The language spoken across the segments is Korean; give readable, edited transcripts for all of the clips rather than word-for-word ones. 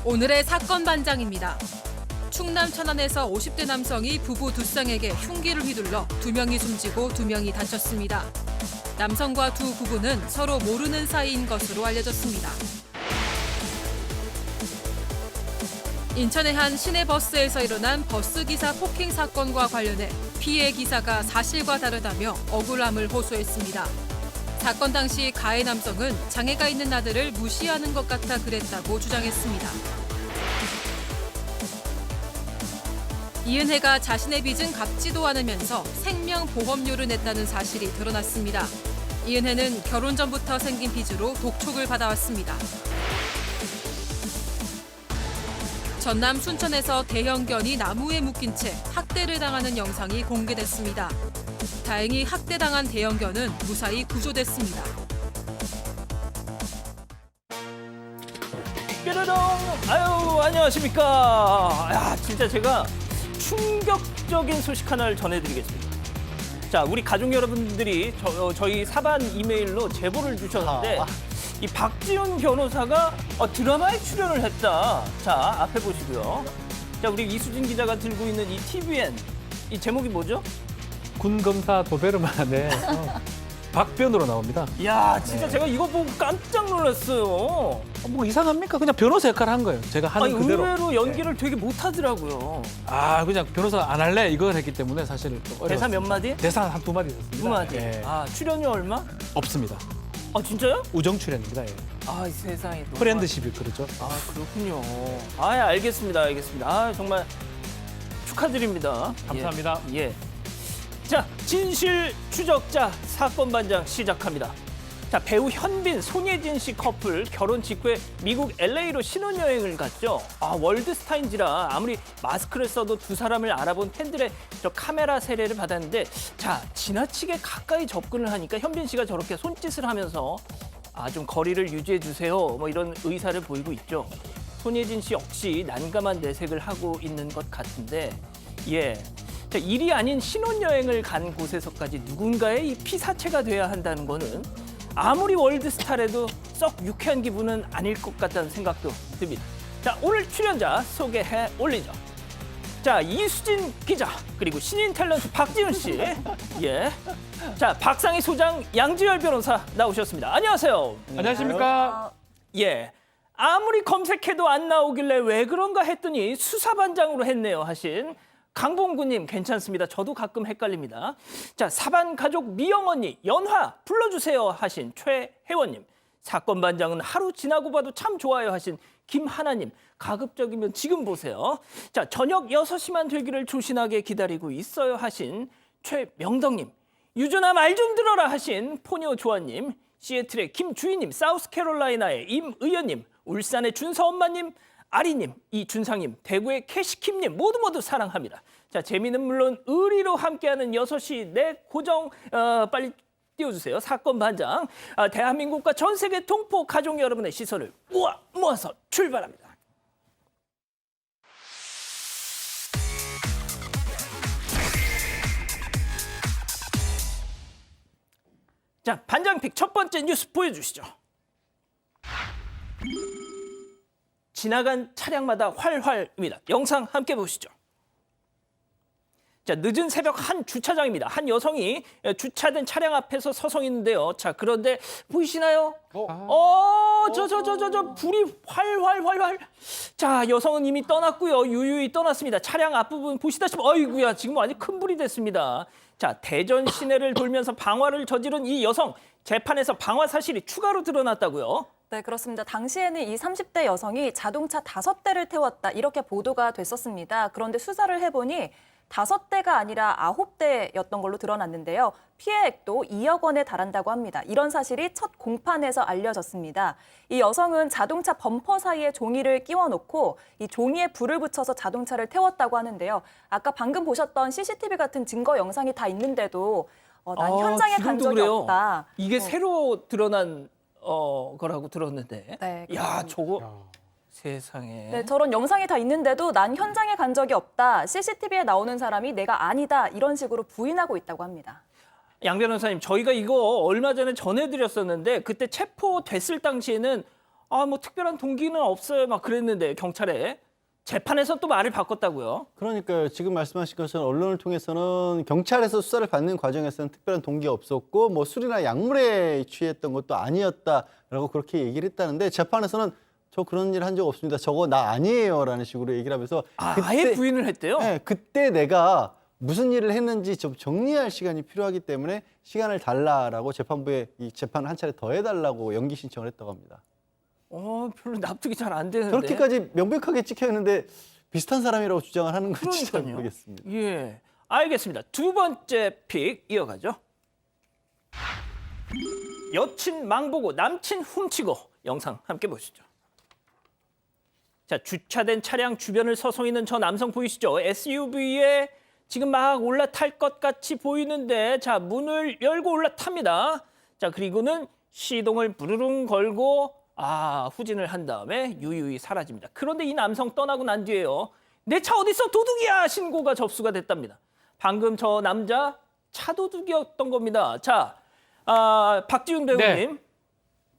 오늘의 사건 반장입니다. 충남 천안에서 50대 남성이 부부 두 쌍에게 흉기를 휘둘러 2명이 숨지고 2명이 다쳤습니다. 남성과 두 부부는 서로 모르는 사이인 것으로 알려졌습니다. 인천의 한 시내버스에서 일어난 버스기사 폭행 사건과 관련해 피해 기사가 사실과 다르다며 억울함을 호소했습니다. 사건 당시 가해 남성은 장애가 있는 아들을 무시하는 것 같아 그랬다고 주장했습니다. 이은혜가 자신의 빚은 갚지도 않으면서 생명보험료를 냈다는 사실이 드러났습니다. 이은혜는 결혼 전부터 생긴 빚으로 독촉을 받아왔습니다. 전남 순천에서 대형견이 나무에 묶인 채 학대를 당하는 영상이 공개됐습니다. 다행히 학대당한 대형견은 무사히 구조됐습니다. 뾰로롱! 아유, 안녕하십니까. 야, 진짜 제가 충격적인 소식 하나를 전해드리겠습니다. 자, 우리 가족 여러분들이 저희 사반 이메일로 제보를 주셨는데 이 박지훈 변호사가 드라마에 출연을 했다. 자, 앞에 보시고요. 자, 우리 이수진 기자가 들고 있는 이 TVN, 이 제목이 뭐죠? 군검사 도베르만의 박변으로 나옵니다. 이야, 진짜 제가 이거 보고 깜짝 놀랐어요. 뭐 이상합니까? 그냥 변호사 역할을 한 거예요. 제가 하는 아니, 그대로. 의외로 연기를 되게 못하더라고요. 그냥 변호사 안 할래 이걸 했기 때문에 사실 좀 어려웠습니다. 대사 몇 마디? 대사 한 2마디 있었습니다. 2마디. 예. 출연료 얼마? 없습니다. 진짜요? 우정 출연입니다. 예. 이 세상에. 프렌드십이 그러죠. 그렇군요. 알겠습니다. 정말 축하드립니다. 감사합니다. 예. 자, 진실 추적자 사건 반장 시작합니다. 자, 배우 현빈, 손예진 씨 커플 결혼 직후에 미국 LA로 신혼여행을 갔죠. 월드스타인지라 아무리 마스크를 써도 두 사람을 알아본 팬들의 저 카메라 세례를 받았는데, 자, 지나치게 가까이 접근을 하니까 현빈 씨가 저렇게 손짓을 하면서 좀 거리를 유지해 주세요. 뭐 이런 의사를 보이고 있죠. 손예진 씨 역시 난감한 내색을 하고 있는 것 같은데, 예. 자, 일이 아닌 신혼여행을 간 곳에서까지 누군가의 이 피사체가 돼야 한다는 거는 아무리 월드스타라도 썩 유쾌한 기분은 아닐 것 같다는 생각도 듭니다. 자, 오늘 출연자 소개해 올리죠. 자, 이수진 기자, 그리고 신인 탤런트 박지훈 씨. 예. 자, 박상희 소장, 양지열 변호사 나오셨습니다. 안녕하세요. 안녕하십니까? 예. 아무리 검색해도 안 나오길래 왜 그런가 했더니 수사반장으로 했네요 하신 강봉구님 괜찮습니다. 저도 가끔 헷갈립니다. 자, 사반 가족 미영 언니 연화 불러주세요 하신 최혜원님. 사건 반장은 하루 지나고 봐도 참 좋아요 하신 김하나님. 가급적이면 지금 보세요. 자, 저녁 6시만 되기를 조신하게 기다리고 있어요 하신 최명덕님. 유준아 말 좀 들어라 하신 포뇨 조아님. 시애틀의 김주희님, 사우스캐롤라이나의 임의연님, 울산의 준서 엄마님, 아리님, 이준상님, 대구의 캐시킴님 모두 사랑합니다. 자, 재미는 물론 의리로 함께하는 6시 내 고정 빨리 띄워주세요. 사건 반장. 대한민국과 전 세계 동포 가족 여러분의 시선을 모아서 출발합니다. 자, 반장픽 첫 번째 뉴스 보여주시죠. 지나간 차량마다 활활입니다. 영상 함께 보시죠. 자, 늦은 새벽 한 주차장입니다. 한 여성이 주차된 차량 앞에서 서성 있는데요. 자, 그런데 보이시나요? 저 불이 활활. 자, 여성은 이미 떠났고요. 유유히 떠났습니다. 차량 앞부분 보시다시피 어이구야, 지금 완전 큰 불이 됐습니다. 자, 대전 시내를 돌면서 방화를 저지른 이 여성, 재판에서 방화 사실이 추가로 드러났다고요? 네, 그렇습니다. 당시에는 이 30대 여성이 자동차 5대를 태웠다 이렇게 보도가 됐었습니다. 그런데 수사를 해보니 5대가 아니라 9대였던 걸로 드러났는데요. 피해액도 2억 원에 달한다고 합니다. 이런 사실이 첫 공판에서 알려졌습니다. 이 여성은 자동차 범퍼 사이에 종이를 끼워놓고 이 종이에 불을 붙여서 자동차를 태웠다고 하는데요. 아까 방금 보셨던 CCTV 같은 증거 영상이 다 있는데도 난 현장에 간 적이 그래요. 없다. 이게 새로 드러난 거라고 들었는데. 네, 야, 저거 세상에. 네, 저런 영상이 다 있는데도 난 현장에 간 적이 없다. CCTV에 나오는 사람이 내가 아니다. 이런 식으로 부인하고 있다고 합니다. 양 변호사님, 저희가 이거 얼마 전에 전해드렸었는데 그때 체포됐을 당시에는 아, 뭐 특별한 동기는 없어요. 막 그랬는데 경찰에 재판에서 또 말을 바꿨다고요. 그러니까요. 지금 말씀하신 것처럼 언론을 통해서는 경찰에서 수사를 받는 과정에서는 특별한 동기가 없었고 뭐 술이나 약물에 취했던 것도 아니었다라고 그렇게 얘기를 했다는데 재판에서는 저 그런 일 한 적 없습니다. 저거 나 아니에요라는 식으로 얘기를 하면서 아예 부인을 했대요. 네, 그때 내가 무슨 일을 했는지 좀 정리할 시간이 필요하기 때문에 시간을 달라라고 재판부에 이 재판을 한 차례 더 해달라고 연기 신청을 했다고 합니다. 별로 납득이 잘 안 되는데. 저렇게까지 명백하게 찍혀 있는데 비슷한 사람이라고 주장을 하는 건지 잘 그러니까요. 모르겠습니다. 예, 알겠습니다. 두 번째 픽 이어가죠. 여친 망보고 남친 훔치고 영상 함께 보시죠. 자, 주차된 차량 주변을 서성이는 저 남성 보이시죠? SUV에 지금 막 올라탈 것 같이 보이는데 자, 문을 열고 올라탑니다. 자, 그리고는 시동을 부르릉 걸고 후진을 한 다음에 유유히 사라집니다. 그런데 이 남성 떠나고 난 뒤에요. 내 차 어딨어? 도둑이야! 신고가 접수가 됐답니다. 방금 저 남자 차 도둑이었던 겁니다. 자, 박지훈 배우님,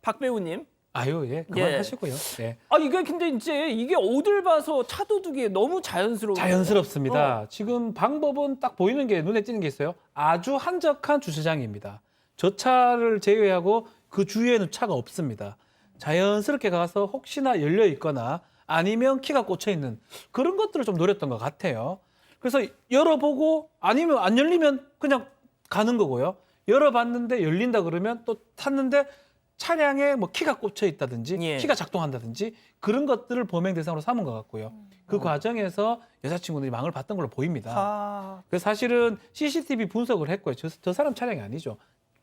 박 배우님. 아유, 예, 그만하시고요. 예. 이게 근데 이제 이게 어딜 봐서 차 도둑이 너무 자연스러워. 자연스럽습니다. 지금 방법은 딱 보이는 게 눈에 띄는 게 있어요. 아주 한적한 주차장입니다. 저 차를 제외하고 그 주위에는 차가 없습니다. 자연스럽게 가서 혹시나 열려 있거나 아니면 키가 꽂혀 있는 그런 것들을 좀 노렸던 것 같아요. 그래서 열어보고 아니면 안 열리면 그냥 가는 거고요. 열어봤는데 열린다 그러면 또 탔는데 차량에 뭐 키가 꽂혀 있다든지 예. 키가 작동한다든지 그런 것들을 범행 대상으로 삼은 것 같고요. 그 과정에서 여자친구들이 망을 봤던 걸로 보입니다. 그래서 사실은 CCTV 분석을 했고요. 저 사람 차량이 아니죠.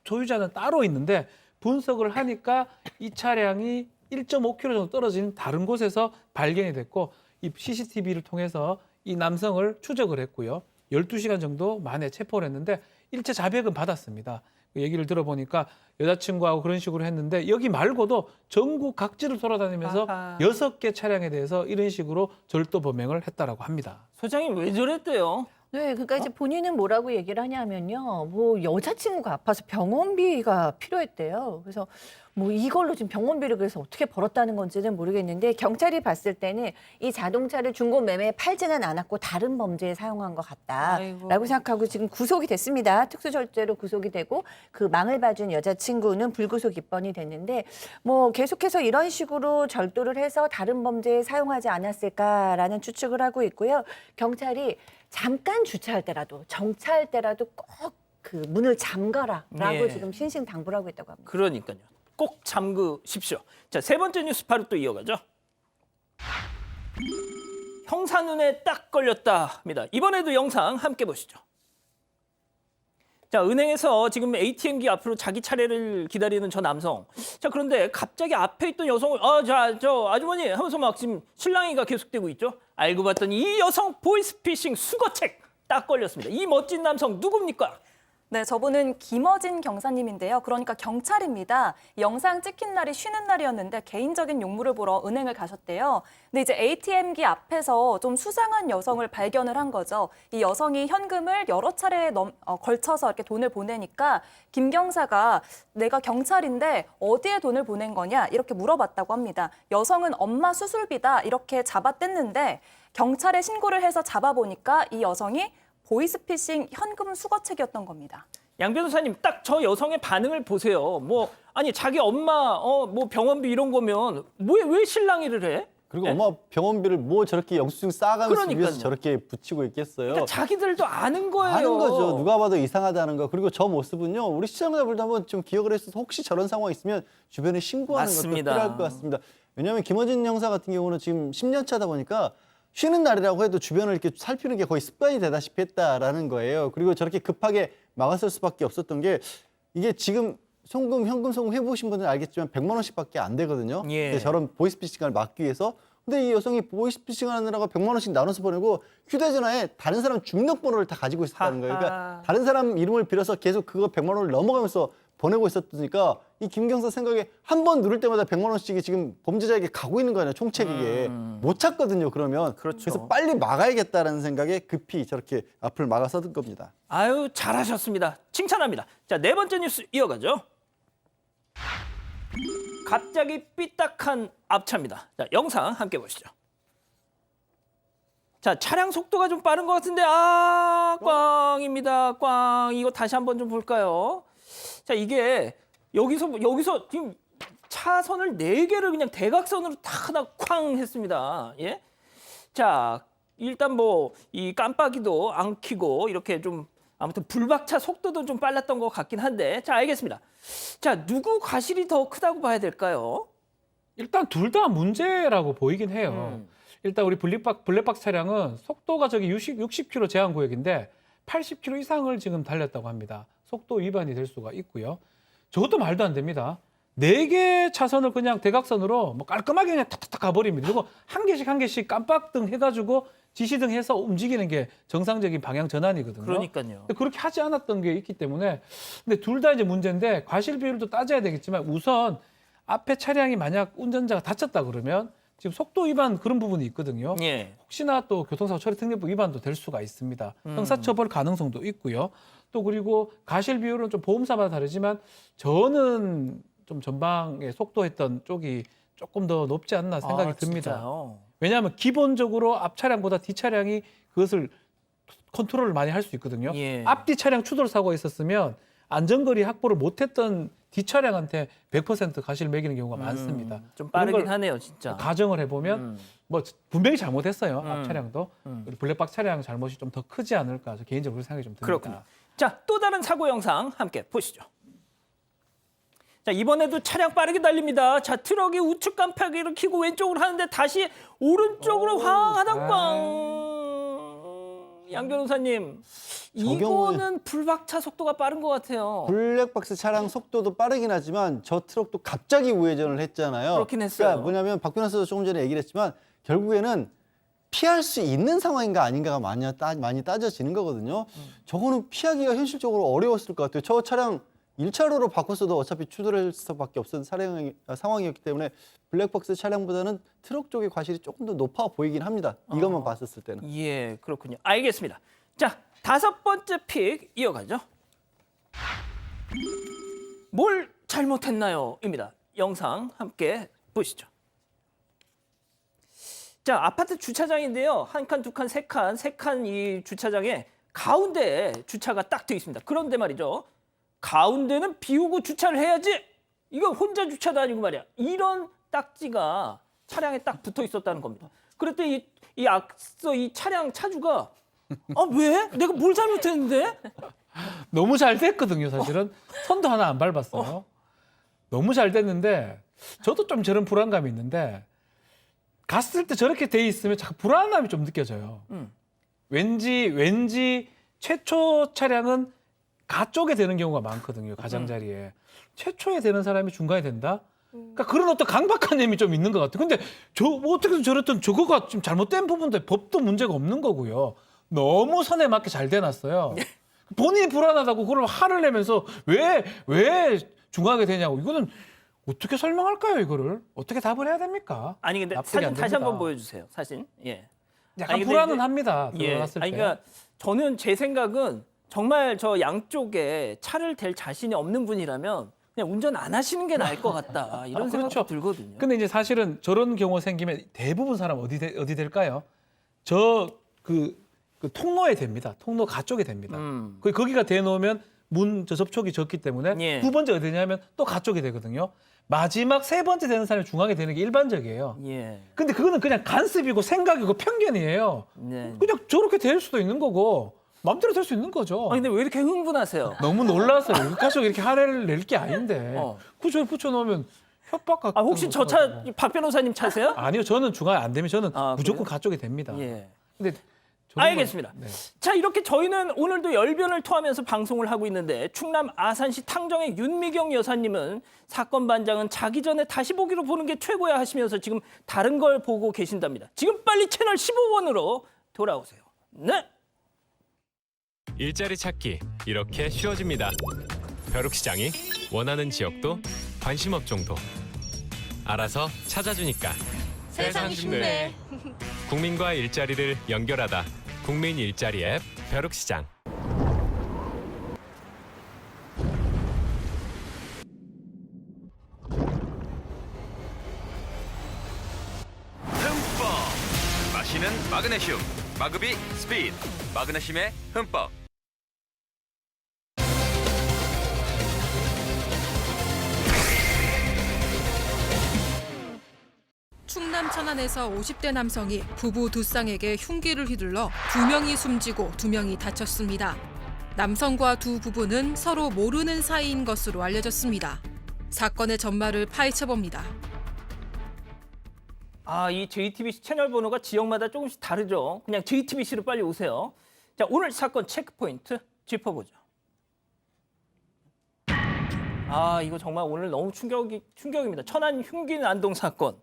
소유자는 따로 있는데 분석을 하니까 이 차량이 1.5km 정도 떨어진 다른 곳에서 발견이 됐고 이 CCTV를 통해서 이 남성을 추적을 했고요. 12시간 정도 만에 체포를 했는데 일체 자백은 받았습니다. 그 얘기를 들어보니까 여자친구하고 그런 식으로 했는데 여기 말고도 전국 각지를 돌아다니면서 6개 차량에 대해서 이런 식으로 절도 범행을 했다라고 합니다. 소장님 왜 저랬대요? 네, 그러니까 이제 본인은 뭐라고 얘기를 하냐면요. 뭐 여자친구가 아파서 병원비가 필요했대요. 그래서 뭐 이걸로 지금 병원비를 그래서 어떻게 벌었다는 건지는 모르겠는데 경찰이 봤을 때는 이 자동차를 중고 매매에 팔지는 않았고 다른 범죄에 사용한 것 같다라고 생각하고 지금 구속이 됐습니다. 특수절제로 구속이 되고 그 망을 봐준 여자친구는 불구속 입건이 됐는데 뭐 계속해서 이런 식으로 절도를 해서 다른 범죄에 사용하지 않았을까라는 추측을 하고 있고요. 경찰이 잠깐 주차할 때라도 정차할 때라도 꼭 그 문을 잠가라라고 예. 지금 신신당부를 하고 있다고 합니다. 그러니까요. 꼭 잠그십시오. 자, 세 번째 뉴스 바로 또 이어가죠. 형사 눈에 딱 걸렸다입니다. 이번에도 영상 함께 보시죠. 자, 은행에서 지금 ATM기 앞으로 자기 차례를 기다리는 저 남성. 자, 그런데 갑자기 앞에 있던 여성을 저 아주머니 하면서 막 지금 실랑이가 계속되고 있죠. 알고 봤더니 이 여성 보이스피싱 수거책 딱 걸렸습니다. 이 멋진 남성 누굽니까? 네, 저분은 김어진 경사님인데요. 그러니까 경찰입니다. 영상 찍힌 날이 쉬는 날이었는데 개인적인 용무를 보러 은행을 가셨대요. 근데 이제 ATM기 앞에서 좀 수상한 여성을 발견을 한 거죠. 이 여성이 현금을 여러 차례에 걸쳐서 이렇게 돈을 보내니까 김 경사가 내가 경찰인데 어디에 돈을 보낸 거냐 이렇게 물어봤다고 합니다. 여성은 엄마 수술비다 이렇게 잡아뗐는데 경찰에 신고를 해서 잡아보니까 이 여성이 보이스피싱 현금 수거책이었던 겁니다. 양 변호사님 딱 저 여성의 반응을 보세요. 아니 자기 엄마 뭐 병원비 이런 거면 왜 실랑이를 해? 그리고 엄마 병원비를 뭐 저렇게 영수증 쌓아가면서 그러니까요. 위해서 저렇게 붙이고 있겠어요. 그러니까 자기들도 아는 거예요. 아는 거죠. 누가 봐도 이상하다는 거. 그리고 저 모습은요. 우리 시청자분들도 한번 좀 기억을 해서 혹시 저런 상황이 있으면 주변에 신고하는 맞습니다. 것도 필요할 것 같습니다. 왜냐하면 김어진 형사 같은 경우는 지금 10년 차다 보니까 쉬는 날이라고 해도 주변을 이렇게 살피는 게 거의 습관이 되다시피 했다라는 거예요. 그리고 저렇게 급하게 막았을 수밖에 없었던 게 이게 지금 현금 송금 해보신 분들은 알겠지만 100만 원씩밖에 안 되거든요. 예. 근데 저런 보이스피싱을 막기 위해서. 근데 이 여성이 보이스피싱을 하느라고 100만 원씩 나눠서 보내고 휴대전화에 다른 사람 주민등록번호를 다 가지고 있었다는 거예요. 그러니까 다른 사람 이름을 빌어서 계속 그거 100만 원을 넘어가면서 보내고 있었으니까 이 김경사 생각에 한 번 누를 때마다 100만 원씩이 지금 범죄자에게 가고 있는 거 아니에요. 총책이게. 못 찾거든요. 그러면. 그렇죠. 그래서 빨리 막아야겠다라는 생각에 급히 저렇게 앞을 막아서던 겁니다. 아유 잘하셨습니다. 칭찬합니다. 자, 네 번째 뉴스 이어가죠. 갑자기 삐딱한 앞차입니다. 자, 영상 함께 보시죠. 자, 차량 속도가 좀 빠른 것 같은데 꽝입니다. 꽝. 이거 다시 한번 좀 볼까요? 자, 이게 여기서 지금 차선을 4개를 그냥 대각선으로 딱 하나 쾅 했습니다. 예? 자, 일단 뭐 이 깜빡이도 안 켜고 이렇게 좀 아무튼 불박차 속도도 좀 빨랐던 것 같긴 한데, 자, 알겠습니다. 자, 누구 과실이 더 크다고 봐야 될까요? 일단 둘 다 문제라고 보이긴 해요. 일단 우리 블랙박스 차량은 속도가 저기 60km 제한 구역인데 80km 이상을 지금 달렸다고 합니다. 속도 위반이 될 수가 있고요. 저것도 말도 안 됩니다. 4개 차선을 그냥 대각선으로 뭐 깔끔하게 그냥 탁탁탁 가버립니다. 그리고 한 개씩 깜빡등 해가지고 지시등 해서 움직이는 게 정상적인 방향 전환이거든요. 그러니까요. 근데 그렇게 하지 않았던 게 있기 때문에, 근데 둘 다 이제 문제인데 과실 비율도 따져야 되겠지만 우선 앞에 차량이 만약 운전자가 다쳤다 그러면 지금 속도 위반 그런 부분이 있거든요. 예. 혹시나 또 교통사고 처리 특례법 위반도 될 수가 있습니다. 형사처벌 가능성도 있고요. 또 그리고 과실 비율은 좀 보험사마다 다르지만 저는 좀 전방에 속도했던 쪽이 조금 더 높지 않나 생각이 듭니다. 진짜요? 왜냐하면 기본적으로 앞 차량보다 뒤 차량이 그것을 컨트롤을 많이 할 수 있거든요. 예. 앞뒤 차량 추돌 사고가 있었으면 안전거리 확보를 못했던 뒤 차량한테 100% 과실 매기는 경우가 많습니다. 좀 그런 빠르긴 걸 하네요, 진짜. 가정을 해보면 뭐 분명히 잘못했어요. 앞 차량도. 음. 우리 블랙박스 차량 잘못이 좀 더 크지 않을까 저 개인적으로 생각이 좀 듭니다. 그렇군요. 자, 또 다른 사고 영상 함께 보시죠. 자, 이번에도 차량 빠르게 달립니다. 자, 트럭이 우측 깜빡이를 켜고 왼쪽으로 하는데 다시 오른쪽으로 황 하다 꽝. 양 변호사님, 이거는 불박차 속도가 빠른 것 같아요. 블랙박스 차량 속도도 빠르긴 하지만 저 트럭도 갑자기 우회전을 했잖아요. 그렇긴 했어요. 그러니까 뭐냐면 박 변호사도 조금 전에 얘기를 했지만 결국에는 피할 수 있는 상황인가 아닌가가 많이 따져지는 거거든요. 저거는 피하기가 현실적으로 어려웠을 것 같아요. 저 차량 1차로로 바꿨어도 어차피 추돌할 수밖에 없었던 상황이었기 때문에 블랙박스 차량보다는 트럭 쪽의 과실이 조금 더 높아 보이긴 합니다. 이것만 봤었을 때는. 예, 그렇군요. 알겠습니다. 자, 5번째 픽 이어가죠. 뭘 잘못했나요? 입니다. 영상 함께 보시죠. 자, 아파트 주차장인데요. 한 칸, 두 칸, 세 칸 이 주차장에 가운데에 주차가 딱 되어 있습니다. 그런데 말이죠. 가운데는 비우고 주차를 해야지. 이건 혼자 주차도 아니고 말이야. 이런 딱지가 차량에 딱 붙어 있었다는 겁니다. 그랬더니 이 앞서 이 차량 차주가 왜? 내가 뭘 잘못했는데? 너무 잘 됐거든요, 사실은. 선도 하나 안 밟았어요. 너무 잘 됐는데 저도 좀 저런 불안감이 있는데 갔을 때 저렇게 돼 있으면 자꾸 불안함이 좀 느껴져요. 왠지 최초 차량은 가쪽에 되는 경우가 많거든요. 가장자리에. 최초에 되는 사람이 중간에 된다? 그러니까 그런 어떤 강박관념이 좀 있는 것 같아요. 근데 뭐 어떻게든 저랬던 저거가 좀 잘못된 부분도 법도 문제가 없는 거고요. 너무 선에 맞게 잘 돼놨어요. 본인이 불안하다고 그걸 화를 내면서 왜 중간에 되냐고. 이거는 어떻게 설명할까요, 이거를? 어떻게 답을 해야 됩니까? 아니 근데 납득이 사진 안 다시 됩니다. 한번 보여주세요. 사진. 예. 약간 아니, 근데 불안은 이제- 합니다. 예. 들어갔을 아니 때. 그러니까 저는 제 생각은 정말 저 양쪽에 차를 댈 자신이 없는 분이라면 그냥 운전 안 하시는 게 나을 것 같다. 이런 생각도 그렇죠. 들거든요. 근데 이제 사실은 저런 경우 생기면 대부분 사람 어디 될까요? 그 통로에 됩니다. 통로 가쪽에 됩니다. 거기가 대놓으면 문 접촉이 적기 때문에 예. 두 번째 어디냐면 또 가쪽이 되거든요. 마지막 세 번째 되는 사람이 중앙에 되는 게 일반적이에요. 예. 근데 그거는 그냥 간습이고 생각이고 편견이에요. 네. 그냥 저렇게 될 수도 있는 거고 마음대로 될 수 있는 거죠. 아니 근데 왜 이렇게 흥분하세요? 너무 놀라서 가족 이렇게 화를 낼 게 아닌데 그저 붙여놓으면 협박 같은 혹시 저 차 박 변호사님 차세요? 아니요, 저는 중간에 안 되면 저는 아, 무조건 그래요? 가쪽이 됩니다. 예. 근데 저런 알겠습니다. 건- 네. 자, 이렇게 저희는 오늘도 열변을 토하면서 방송을 하고 있는데 충남 아산시 탕정의 윤미경 여사님은 사건 반장은 자기 전에 다시 보기로 보는 게 최고야 하시면서 지금 다른 걸 보고 계신답니다. 지금 빨리 채널 15번으로 돌아오세요. 네. 일자리 찾기 이렇게 쉬워집니다. 벼룩시장이 원하는 지역도 관심 업종도 알아서 찾아주니까 세상 쉽네. 국민과 일자리를 연결하다 국민 일자리 앱 벼룩시장. 다시는 마그네슘, 마그비 스피드, 마그네슘의 흠뻑. 충남 천안에서 50대 남성이 부부 두 쌍에게 흉기를 휘둘러 2명이 숨지고 2명이 다쳤습니다. 남성과 두 부부는 서로 모르는 사이인 것으로 알려졌습니다. 사건의 전말을 파헤쳐봅니다. 이 JTBC 채널 번호가 지역마다 조금씩 다르죠. 그냥 JTBC로 빨리 오세요. 자, 오늘 사건 체크포인트 짚어보죠. 이거 정말 오늘 너무 충격입니다. 천안 흉기 난동 사건.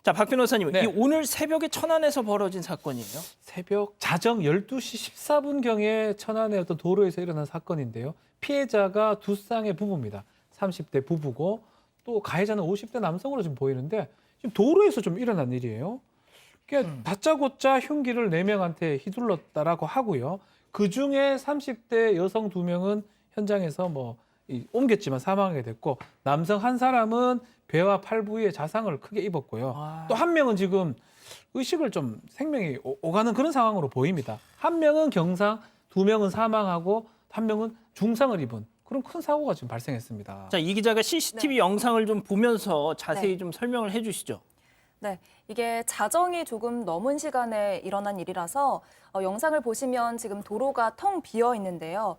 자, 박 변호사님, 네. 이 오늘 새벽에 천안에서 벌어진 사건이에요? 새벽 자정 12시 14분경에 천안의 어떤 도로에서 일어난 사건인데요. 피해자가 두 쌍의 부부입니다. 30대 부부고 또 가해자는 50대 남성으로 지금 보이는데 지금 도로에서 좀 일어난 일이에요. 그러니까 다짜고짜 흉기를 4명한테 휘둘렀다라고 하고요. 그중에 30대 여성 2명은 현장에서 옮겼지만 사망하게 됐고 남성 한 사람은 배와 팔 부위에 자상을 크게 입었고요. 또 한 명은 지금 의식을 좀 생명이 오가는 그런 상황으로 보입니다. 한 명은 경상, 2명은 사망하고 한 명은 중상을 입은 그런 큰 사고가 지금 발생했습니다. 자, 이 기자가 CCTV 영상을 좀 보면서 자세히 좀 설명을 해주시죠. 네, 이게 자정이 조금 넘은 시간에 일어난 일이라서 영상을 보시면 지금 도로가 텅 비어 있는데요.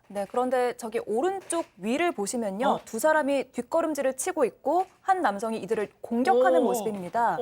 네, 그런데 저기 오른쪽 위를 보시면요. 두 사람이 뒷걸음질을 치고 있고 한 남성이 이들을 공격하는 모습입니다.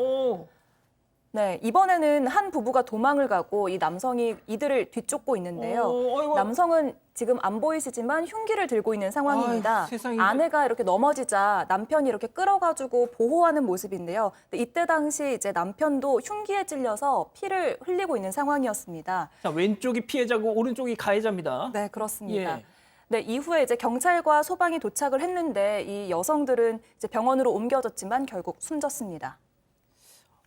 네, 이번에는 한 부부가 도망을 가고 이 남성이 이들을 뒤쫓고 있는데요. 남성은 지금 안 보이시지만 흉기를 들고 있는 상황입니다. 아유, 세상에. 아내가 이렇게 넘어지자 남편이 이렇게 끌어가지고 보호하는 모습인데요. 근데 이때 당시 이제 남편도 흉기에 찔려서 피를 흘리고 있는 상황이었습니다. 자, 왼쪽이 피해자고 오른쪽이 가해자입니다. 네, 그렇습니다. 예. 네, 이후에 이제 경찰과 소방이 도착을 했는데 이 여성들은 이제 병원으로 옮겨졌지만 결국 숨졌습니다.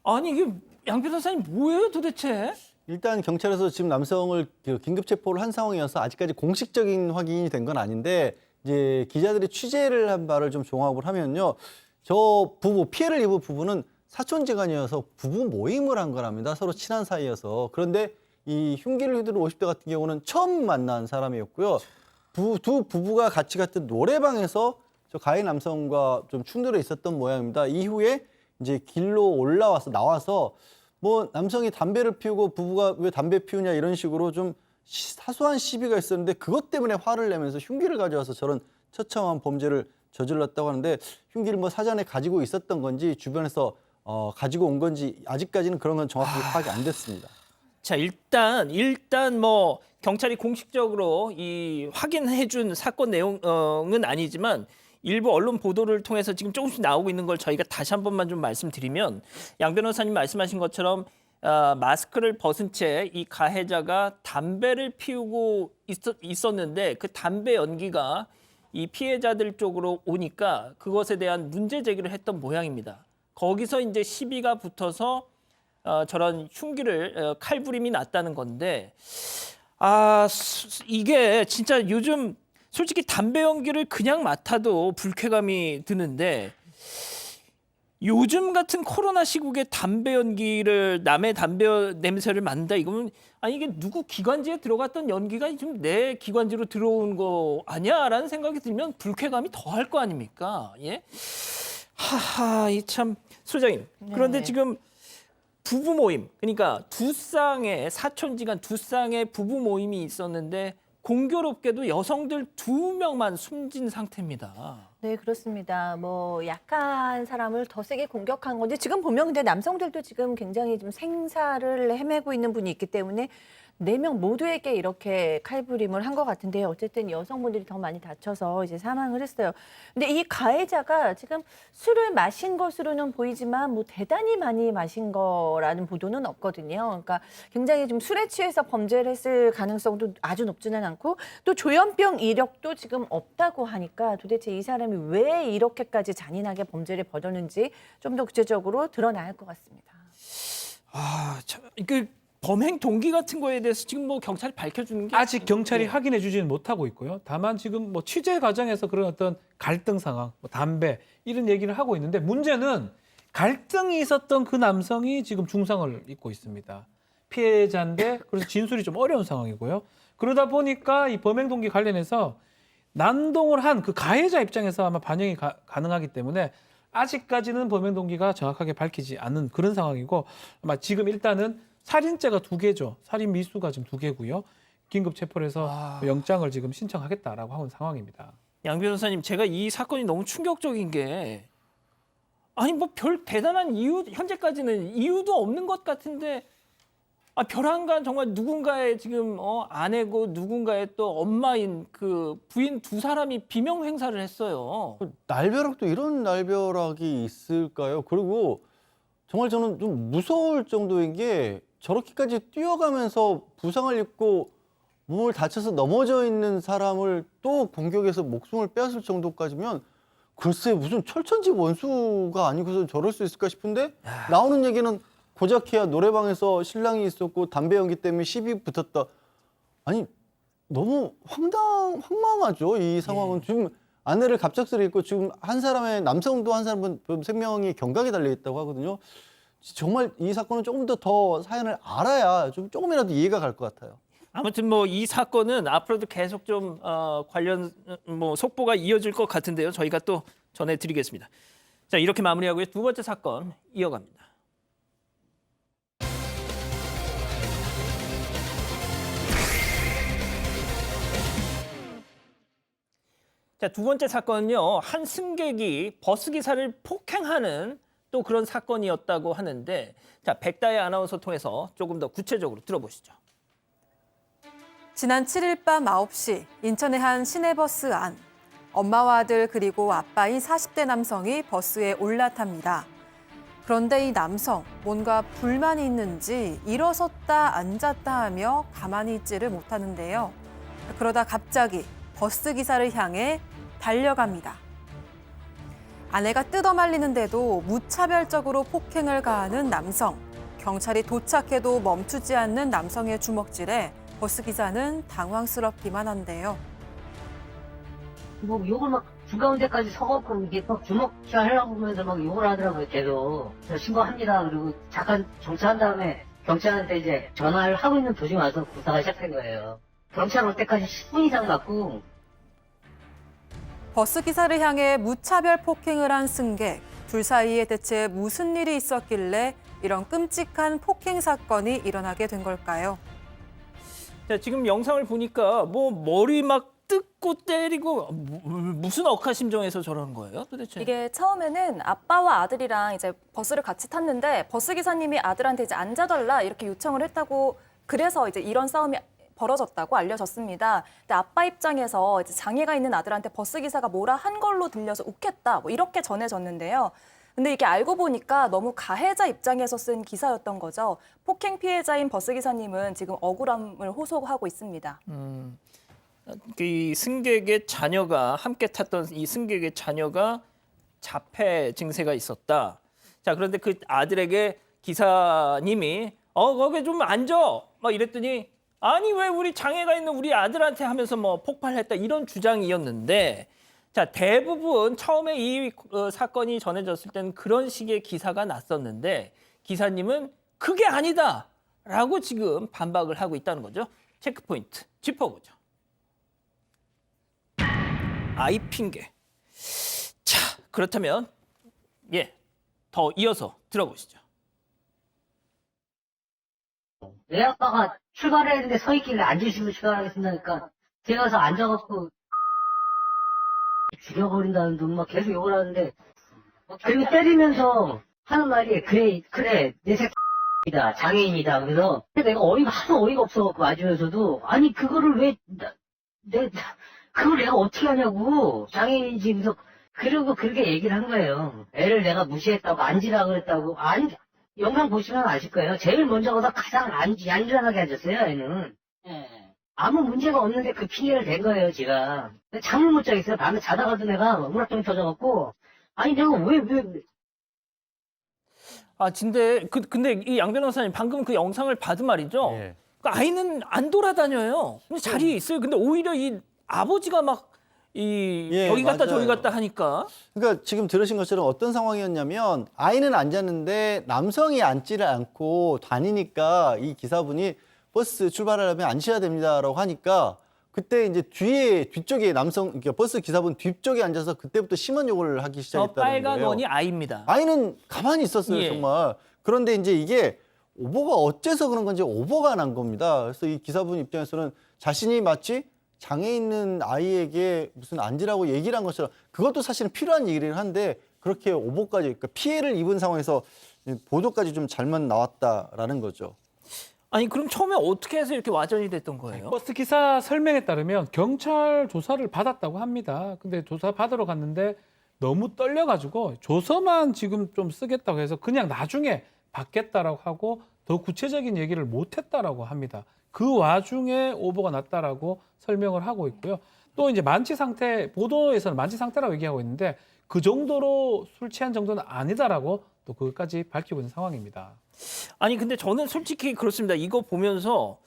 아니, 이게 양 변호사님 뭐예요 도대체? 일단 경찰에서 지금 남성을 긴급 체포를 한 상황이어서 아직까지 공식적인 확인이 된 건 아닌데 이제 기자들이 취재를 한 바를 좀 종합을 하면요. 저 부부, 피해를 입은 부부는 사촌지간이어서 부부 모임을 한 거랍니다. 서로 친한 사이여서. 그런데 이 흉기를 휘두른 50대 같은 경우는 처음 만난 사람이었고요. 두 부부가 같이 갔던 노래방에서 저 가해 남성과 좀 충돌이 있었던 모양입니다. 이후에 이제 길로 나와서 남성이 담배를 피우고 부부가 왜 담배 피우냐 이런 식으로 좀 사소한 시비가 있었는데 그것 때문에 화를 내면서 흉기를 가져와서 저런 처참한 범죄를 저질렀다고 하는데 흉기를 사전에 가지고 있었던 건지 주변에서 가지고 온 건지 아직까지는 그런 건 정확히 파악이 안 됐습니다. 자, 일단 경찰이 공식적으로 이 확인해준 사건 내용은 아니지만 일부 언론 보도를 통해서 지금 조금씩 나오고 있는 걸 저희가 다시 한 번만 좀 말씀드리면 양 변호사님 말씀하신 것처럼 마스크를 벗은 채 이 가해자가 담배를 피우고 있었는데 그 담배 연기가 이 피해자들 쪽으로 오니까 그것에 대한 문제 제기를 했던 모양입니다. 거기서 이제 시비가 붙어서 저런 흉기를 칼부림이 났다는 건데 이게 진짜 요즘 솔직히 담배 연기를 그냥 맡아도 불쾌감이 드는데 요즘 같은 코로나 시국에 담배 연기를 남의 담배 냄새를 맡는다 이거면 이게 누구 기관지에 들어갔던 연기가 좀 내 기관지로 들어온 거 아니야라는 생각이 들면 불쾌감이 더할 거 아닙니까? 예? 하하, 이 참 소장님. 그런데 네. 지금 부부 모임, 그러니까 두 쌍의 부부 모임이 있었는데 공교롭게도 여성들 2명만 숨진 상태입니다. 네, 그렇습니다. 약한 사람을 더 세게 공격한 건지 지금 보면 근데 남성들도 지금 굉장히 좀 생사를 헤매고 있는 분이 있기 때문에 4명 모두에게 이렇게 칼부림을 한 것 같은데요. 어쨌든 여성분들이 더 많이 다쳐서 이제 사망을 했어요. 근데 이 가해자가 지금 술을 마신 것으로는 보이지만 대단히 많이 마신 거라는 보도는 없거든요. 그러니까 굉장히 좀 술에 취해서 범죄를 했을 가능성도 아주 높지는 않고 또 조현병 이력도 지금 없다고 하니까 도대체 이 사람이 왜 이렇게까지 잔인하게 범죄를 벌였는지 좀 더 구체적으로 드러나야 할 것 같습니다. 참, 범행 동기 같은 거에 대해서 지금 경찰이 밝혀주는 게 아직 경찰이 예. 확인해 주지는 못하고 있고요. 다만 지금 취재 과정에서 그런 어떤 갈등 상황, 담배 이런 얘기를 하고 있는데 문제는 갈등이 있었던 그 남성이 지금 중상을 입고 있습니다. 피해자인데 그래서 진술이 좀 어려운 상황이고요. 그러다 보니까 이 범행 동기 관련해서 난동을 한 그 가해자 입장에서 아마 반영이 가능하기 때문에 아직까지는 범행 동기가 정확하게 밝히지 않는 그런 상황이고 아마 지금 일단은 살인죄가 2개죠. 살인 미수가 지금 2개고요. 긴급 체포를 해서 영장을 지금 신청하겠다라고 하는 상황입니다. 양 변호사님, 제가 이 사건이 너무 충격적인 게 아니 뭐 별 대단한 이유 현재까지는 이유도 없는 것 같은데 벼랑간 정말 누군가의 지금 아내고 누군가의 또 엄마인 그 부인 2사람이 비명 행사를 했어요. 날벼락도 이런 날벼락이 있을까요? 그리고 정말 저는 좀 무서울 정도인 게 저렇게까지 뛰어가면서 부상을 입고 몸을 다쳐서 넘어져 있는 사람을 또 공격해서 목숨을 빼앗을 정도까지면 글쎄 무슨 철천지 원수가 아니고서 저럴 수 있을까 싶은데 나오는 얘기는 고작해야 노래방에서 신랑이 있었고 담배 연기 때문에 시비 붙었다. 아니 너무 황망하죠. 이 상황은 지금 아내를 갑작스레 잃고 지금 한 사람의 남성도 한 사람은 생명이 경각에 달려 있다고 하거든요. 정말 이 사건은 조금 더 사연을 알아야 좀 조금이라도 이해가 갈 것 같아요. 아무튼 뭐 이 사건은 앞으로도 계속 좀 관련 속보가 이어질 것 같은데요. 저희가 또 전해드리겠습니다. 자, 이렇게 마무리하고요. 2번째 사건 이어갑니다. 자, 2번째 사건은요. 한 승객이 버스 기사를 폭행하는 또 그런 사건이었다고 하는데 자, 백다혜 아나운서 통해서 조금 더 구체적으로 들어보시죠. 지난 7일 밤 9시 인천의 한 시내버스 안. 엄마와 아들 그리고 아빠인 40대 남성이 버스에 올라탑니다. 그런데 이 남성 뭔가 불만이 있는지 일어섰다 앉았다 하며 가만히 있지를 못하는데요. 그러다 갑자기 버스 기사를 향해 달려갑니다. 아내가 뜯어말리는데도 무차별적으로 폭행을 가하는 남성. 경찰이 도착해도 멈추지 않는 남성의 주먹질에 버스 기사는 당황스럽기만 한데요. 뭐 욕을 막 중가운데까지 서갖고 이게 막 주먹질 하려고 하면서 막 욕을 하더라고요. 계속 그래서 신고합니다. 그리고 잠깐 정차한 다음에 경찰한테 이제 전화를 하고 있는 도중에 와서 구사가 시작된 거예요. 경찰 올 때까지 10분 이상 맞고. 버스 기사를 향해 무차별 폭행을 한 승객. 둘 사이에 대체 무슨 일이 있었길래 이런 끔찍한 폭행 사건이 일어나게 된 걸까요? 자, 지금 영상을 보니까 뭐 머리 막 뜯고 때리고 무슨 억하심정에서 저러는 거예요, 도대체? 이게 처음에는 아빠와 아들이랑 이제 버스를 같이 탔는데 버스 기사님이 아들한테 이제 앉아달라 이렇게 요청을 했다고 그래서 이제 이런 싸움이 벌어졌다고 알려졌습니다. 근데 아빠 입장에서 이제 장애가 있는 아들한테 버스 기사가 뭐라 한 걸로 들려서 욱했다 뭐 이렇게 전해졌는데요. 근데 이게 알고 보니까 너무 가해자 입장에서 쓴 기사였던 거죠. 폭행 피해자인 버스 기사님은 지금 억울함을 호소하고 있습니다. 이 승객의 자녀가 함께 탔던 이 승객의 자녀가 자폐 증세가 있었다. 자, 그런데 그 아들에게 기사님이 거기 좀 앉아 막 이랬더니 아니 왜 우리 장애가 있는 우리 아들한테 하면서 뭐 폭발했다 이런 주장이었는데 자, 대부분 처음에 이 사건이 전해졌을 때는 그런 식의 기사가 났었는데 기사님은 그게 아니다라고 지금 반박을 하고 있다는 거죠. 체크포인트 짚어보죠. 아이 핑계. 자, 그렇다면 더 이어서 들어보시죠. 내 아빠가 출발해야 되는데 서 있길래 앉으시고 출발하겠습니다니까 제가 가서 앉아갖고 죽여버린다는 둥 막 계속 욕을 하는데 그리고 때리면서 하는 말이 그래 내 새끼다 장애인이다. 그래서 내가 하도 어이가 없어갖고 맞으면서도 아니 그거를 그걸 내가 어떻게 하냐고 장애인이지. 그래서 그러고 그렇게 얘기를 한 거예요. 애를 내가 무시했다고 앉으라 그랬다고. 아니 영상 보시면 아실 거예요. 제일 먼저 가서 가장 얌전하게 앉았어요. 애는. 아무 문제가 없는데 그 핑계를 댄 거예요, 제가. 잠을 못 자겠어요. 밤에 자다가도 내가 우라통이 터져갖고. 아니, 내가 왜. 근데 이 양 변호사님 방금 그 영상을 봐도 말이죠. 그 아이는 안 돌아다녀요. 근데 자리에 있어요. 근데 오히려 이 아버지가 막 여기 갔다 맞아요. 저기 갔다 하니까. 그러니까 지금 들으신 것처럼 어떤 상황이었냐면 아이는 앉았는데 남성이 앉지를 않고 다니니까 이 기사분이 버스 출발하려면 앉으셔야 됩니다라고 하니까 그때 이제 뒤쪽에 그러니까 버스 기사분 뒤쪽에 앉아서 그때부터 심한 욕을 하기 저 시작했다는 빨간 거예요. 원이 아이입니다. 아이는 가만히 있었어요, 예. 정말. 그런데 이제 이게 오보가 어째서 그런 건지 오보가 난 겁니다. 그래서 이 기사분 입장에서는 자신이 마치 장애 있는 아이에게 무슨 앉으라고 얘기를 한 것처럼 그것도 사실은 필요한 얘기를 한데 그렇게 오보까지, 그러니까 피해를 입은 상황에서 보도까지 좀 잘못 나왔다라는 거죠. 아니 그럼 처음에 어떻게 해서 이렇게 와전이 됐던 거예요? 버스 기사 설명에 따르면 경찰 조사를 받았다고 합니다. 근데 조사 받으러 갔는데 너무 떨려가지고 조서만 지금 좀 쓰겠다고 해서 그냥 나중에 받겠다라고 하고 더 구체적인 얘기를 못했다라고 합니다. 그 와중에 오보가 났다라고 설명을 하고 있고요. 또 이제 만취 상태, 보도에서는 만취 상태라고 얘기하고 있는데 그 정도로 술 취한 정도는 아니다라고 또 그것까지 밝히고 있는 상황입니다. 아니 근데 저는 솔직히 그렇습니다. 이거 보면서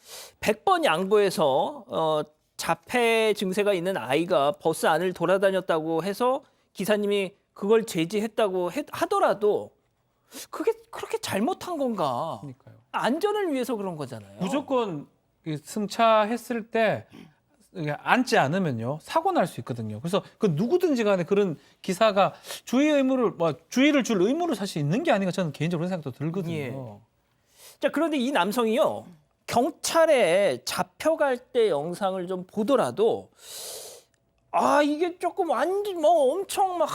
100번 양보해서 자폐 증세가 있는 아이가 버스 안을 돌아다녔다고 해서 기사님이 그걸 제지했다고 하더라도 그게 그렇게 잘못한 건가? 그러니까요. 안전을 위해서 그런 거잖아요. 무조건 승차했을 때 앉지 않으면요 사고 날 수 있거든요. 그래서 그 누구든지 간에 그런 기사가 주의를 줄 의무를 사실 있는 게 아닌가 저는 개인적으로 그런 생각도 들거든요. 예. 자 그런데 이 남성이요 경찰에 잡혀갈 때 영상을 좀 보더라도 이게 조금 완전 엄청 막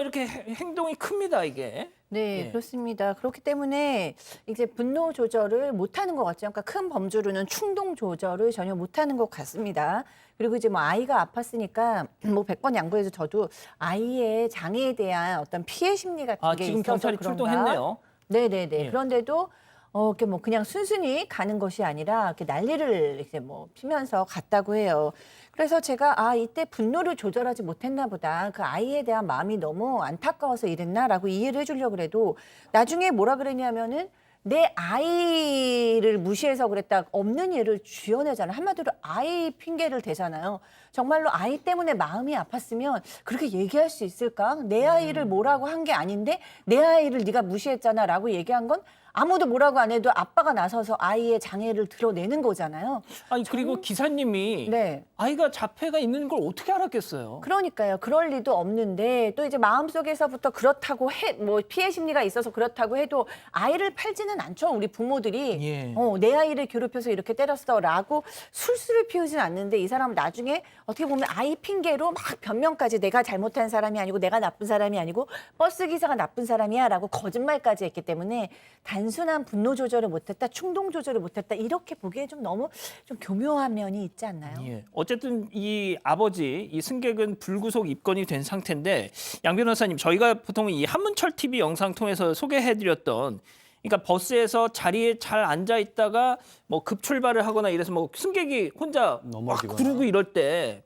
이렇게 행동이 큽니다 이게. 네, 예. 그렇습니다. 그렇기 때문에 이제 분노 조절을 못하는 것 같죠. 그러니까 큰 범주로는 충동 조절을 전혀 못하는 것 같습니다. 그리고 이제 뭐 아이가 아팠으니까 뭐 100번 양보해도 저도 아이의 장애에 대한 어떤 피해 심리 같은 게 지금 있어서 경찰이 그런가? 출동했네요. 네네네. 예. 그런데도 이렇게 뭐 그냥 순순히 가는 것이 아니라 이렇게 난리를 이제 뭐 피면서 갔다고 해요. 그래서 제가 이때 분노를 조절하지 못했나 보다. 그 아이에 대한 마음이 너무 안타까워서 이랬나라고 이해를 해주려고 그래도 나중에 뭐라 그랬냐면은 내 아이를 무시해서 그랬다 없는 예를 쥐어내잖아요. 한마디로 아이 핑계를 대잖아요. 정말로 아이 때문에 마음이 아팠으면 그렇게 얘기할 수 있을까? 내 아이를 뭐라고 한 게 아닌데 내 아이를 네가 무시했잖아라고 얘기한 건 아무도 뭐라고 안 해도 아빠가 나서서 아이의 장애를 드러내는 거잖아요. 아니 그리고 기사님이 네. 아이가 자폐가 있는 걸 어떻게 알았겠어요? 그러니까요. 그럴 리도 없는데 또 이제 마음속에서부터 그렇다고 뭐 피해 심리가 있어서 그렇다고 해도 아이를 팔지는 않죠. 우리 부모들이 예. 내 아이를 괴롭혀서 이렇게 때렸어라고 술수를 피우진 않는데 이 사람은 나중에 어떻게 보면 아이 핑계로 막 변명까지 내가 잘못한 사람이 아니고 내가 나쁜 사람이 아니고 버스 기사가 나쁜 사람이야라고 거짓말까지 했기 때문에 단순한 분노 조절을 못했다, 충동 조절을 못했다 이렇게 보기에 좀 너무 좀 교묘한 면이 있지 않나요? 예. 어쨌든 이 아버지 이 승객은 불구속 입건이 된 상태인데 양 변호사님 저희가 보통 이 한문철 TV 영상 통해서 소개해드렸던 그러니까 버스에서 자리에 잘 앉아 있다가 뭐 급출발을 하거나 이래서 뭐 승객이 혼자 막 넘어지거나. 구르고 이럴 때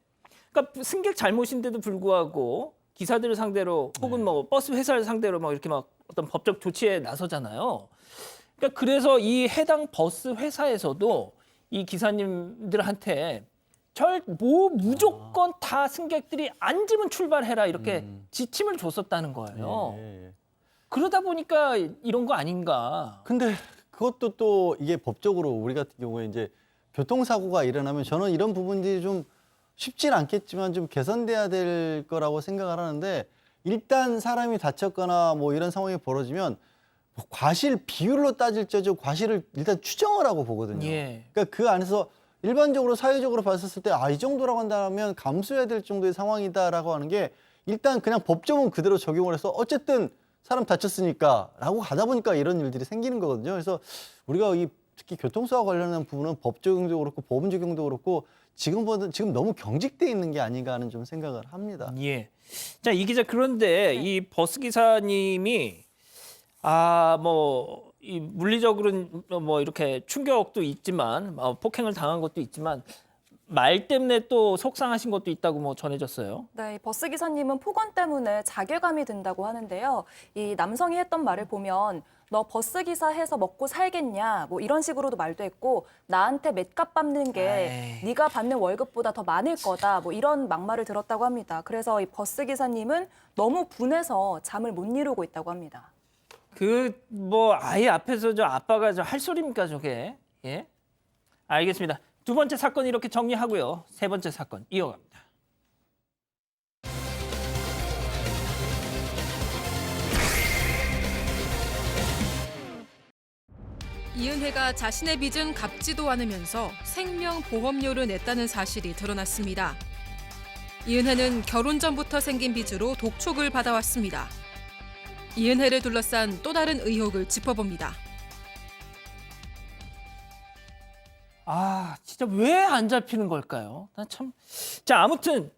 그러니까 승객 잘못인데도 불구하고 기사들을 상대로 혹은 뭐 버스 회사를 상대로 막 이렇게 막 어떤 법적 조치에 나서잖아요. 그러니까 그래서 이 해당 버스 회사에서도 이 기사님들한테 무조건 다 승객들이 앉으면 출발해라 이렇게 지침을 줬었다는 거예요. 예. 그러다 보니까 이런 거 아닌가. 근데 그것도 또 이게 법적으로 우리 같은 경우에 이제 교통사고가 일어나면 저는 이런 부분들이 좀 쉽진 않겠지만 좀 개선돼야 될 거라고 생각을 하는데 일단 사람이 다쳤거나 뭐 이런 상황이 벌어지면 과실 비율로 따질 때 과실을 일단 추정을 하고 보거든요. 예. 그러니까 그 안에서 일반적으로 사회적으로 봤었을 때 이 정도라고 한다면 감수해야 될 정도의 상황이다라고 하는 게 일단 그냥 법조문 그대로 적용을 해서 어쨌든 사람 다쳤으니까라고 가다 보니까 이런 일들이 생기는 거거든요. 그래서 우리가 특히 교통사고 관련한 부분은 법 적용도 그렇고 법원 적용도 그렇고 지금 너무 경직돼 있는 게 아닌가 하는 좀 생각을 합니다. 예. 자, 이 기자 그런데 이 버스 기사님이 이 물리적으로는 뭐 이렇게 충격도 있지만 폭행을 당한 것도 있지만 말 때문에 또 속상하신 것도 있다고 뭐 전해졌어요. 네, 이 버스 기사님은 폭언 때문에 자괴감이 든다고 하는데요. 이 남성이 했던 말을 보면 너 버스 기사 해서 먹고 살겠냐 뭐 이런 식으로도 말도 했고 나한테 맷값 밟는 게 네가 받는 월급보다 더 많을 거다 뭐 이런 막말을 들었다고 합니다. 그래서 이 버스 기사님은 너무 분해서 잠을 못 이루고 있다고 합니다. 그 뭐 아예 앞에서 저 아빠가 저 할 소리입니까 저게? 예? 알겠습니다. 두 번째 사건 이렇게 정리하고요. 세 번째 사건 이어갑니다. 이은혜가 자신의 빚은 갚지도 않으면서 생명보험료를 냈다는 사실이 드러났습니다. 이은혜는 결혼 전부터 생긴 빚으로 독촉을 받아왔습니다. 이은혜를 둘러싼 또 다른 의혹을 짚어봅니다. 아, 진짜 왜 안 잡히는 걸까요? 나 참. 자, 아무튼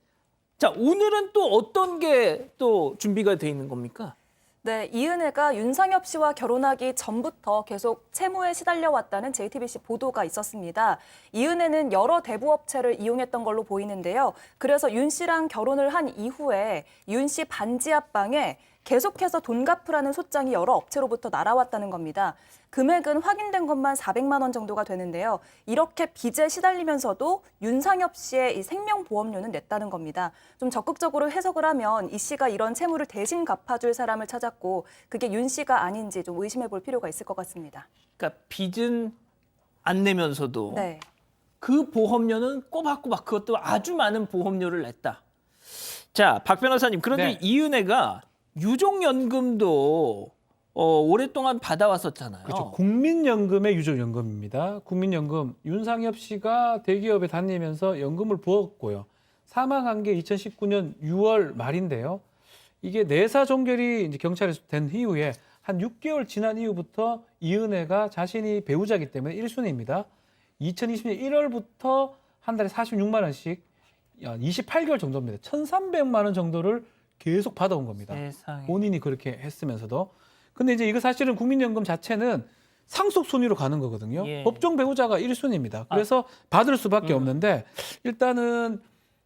자, 오늘은 또 어떤 게 또 준비가 돼 있는 겁니까? 네, 이은혜가 윤상엽 씨와 결혼하기 전부터 계속 채무에 시달려왔다는 JTBC 보도가 있었습니다. 이은혜는 여러 대부업체를 이용했던 걸로 보이는데요. 그래서 윤 씨랑 결혼을 한 이후에 윤 씨 반지 앞방에 계속해서 돈 갚으라는 소장이 여러 업체로부터 날아왔다는 겁니다. 금액은 확인된 것만 400만 원 정도가 되는데요. 이렇게 빚에 시달리면서도 윤상엽 씨의 이 생명보험료는 냈다는 겁니다. 좀 적극적으로 해석을 하면 이 씨가 이런 채무를 대신 갚아줄 사람을 찾았고 그게 윤 씨가 아닌지 좀 의심해 볼 필요가 있을 것 같습니다. 그러니까 빚은 안 내면서도 네. 그 보험료는 꼬박꼬박 그것도 아주 많은 보험료를 냈다. 자, 박 변호사님, 그런데 네. 이은혜가 유족연금도 오랫동안 받아왔었잖아요. 그렇죠. 국민연금의 유족연금입니다. 국민연금 윤상엽 씨가 대기업에 다니면서 연금을 부었고요. 사망한 게 2019년 6월 말인데요. 이게 내사 종결이 이제 경찰에서 된 이후에 한 6개월 지난 이후부터 이은혜가 자신이 배우자이기 때문에 1순위입니다. 2020년 1월부터 한 달에 46만 원씩 28개월 정도입니다. 1,300만 원 정도를 계속 받아온 겁니다. 세상에. 본인이 그렇게 했으면서도. 근데 이제 이거 사실은 국민연금 자체는 상속 순위로 가는 거거든요. 예. 법정 배우자가 1순위입니다. 그래서 받을 수밖에 없는데 일단은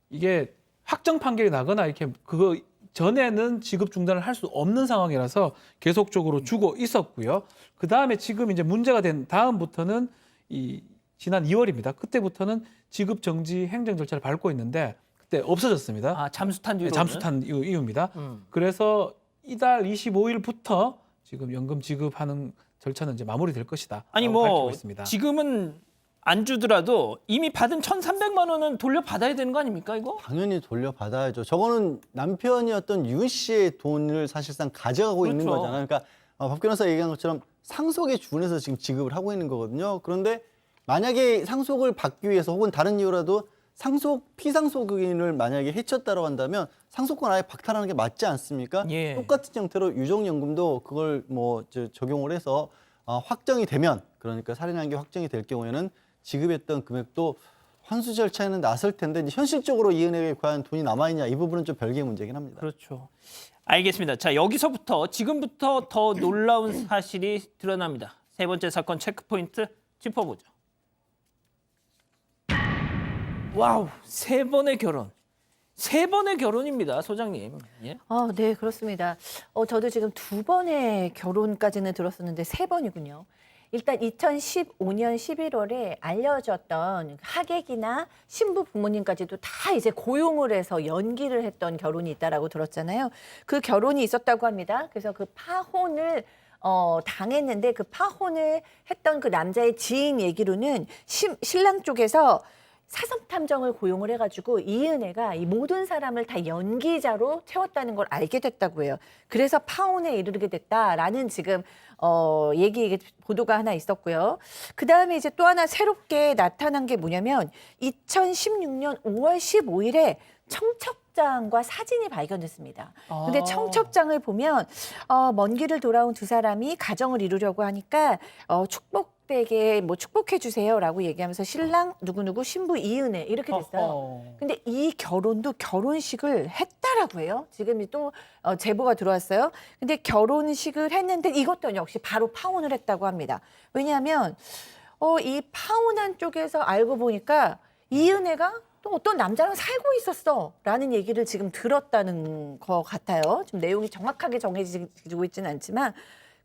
이게 확정 판결이 나거나 이렇게 그거 전에는 지급 중단을 할 수 없는 상황이라서 계속적으로 주고 있었고요. 그 다음에 지금 이제 문제가 된 다음부터는 이 지난 2월입니다. 그때부터는 지급 정지 행정 절차를 밟고 있는데 그때 없어졌습니다. 아, 잠수탄 뒤로. 잠수탄 이후입니다. 그래서 이달 25일부터 지금 연금 지급하는 절차는 이제 마무리될 것이다. 아니 라고 밝히고 뭐 있습니다. 지금은 안 주더라도 이미 받은 1,300만 원은 돌려받아야 되는 거 아닙니까 이거? 당연히 돌려받아야죠. 저거는 남편이었던 윤 씨의 돈을 사실상 가져가고 있는 그렇죠. 거잖아요. 그러니까 박 변호사 얘기한 것처럼 상속에 준해서 지금 지급을 하고 있는 거거든요. 그런데 만약에 상속을 받기 위해서 혹은 다른 이유라도 피상속인을 만약에 해쳤다고 한다면 상속권 아예 박탈하는 게 맞지 않습니까? 예. 똑같은 형태로 유족연금도 그걸 뭐 적용을 해서 확정이 되면, 그러니까 살인한 게 확정이 될 경우에는 지급했던 금액도 환수 절차에는 나설 텐데 이제 현실적으로 이은혜에 과연 돈이 남아있냐, 이 부분은 좀 별개의 문제긴 합니다. 그렇죠. 알겠습니다. 자, 여기서부터 지금부터 더 놀라운 사실이 드러납니다. 세 번째 사건 체크포인트 짚어보죠. 와우, 세 번의 결혼. 세 번의 결혼입니다, 소장님. 예? 네, 그렇습니다. 저도 지금 두 번의 결혼까지는 들었었는데 세 번이군요. 일단 2015년 11월에 알려졌던 하객이나 신부 부모님까지도 다 이제 고용을 해서 연기를 했던 결혼이 있다라고 들었잖아요. 그 결혼이 있었다고 합니다. 그래서 그 파혼을 당했는데 그 파혼을 했던 그 남자의 지인 얘기로는 신랑 쪽에서 사섭탐정을 고용을 해가지고 이은혜가 이 모든 사람을 다 연기자로 채웠다는 걸 알게 됐다고 해요. 그래서 파혼에 이르게 됐다라는 지금 얘기 보도가 하나 있었고요. 그 다음에 이제 또 하나 새롭게 나타난 게 뭐냐면 2016년 5월 15일에 청첩장과 사진이 발견됐습니다. 근데 청첩장을 보면 먼 길을 돌아온 두 사람이 가정을 이루려고 하니까 축복되게 뭐 축복해 주세요라고 얘기하면서 신랑 누구누구 신부 이은혜 이렇게 됐어요. 근데 이 결혼도 결혼식을 했다라고 해요. 지금 또 제보가 들어왔어요. 근데 결혼식을 했는데 이것도 역시 바로 파혼을 했다고 합니다. 왜냐하면 이 파혼한 쪽에서 알고 보니까 이은혜가 또 어떤 남자랑 살고 있었어라는 얘기를 지금 들었다는 것 같아요. 지금 내용이 정확하게 정해지고 있지는 않지만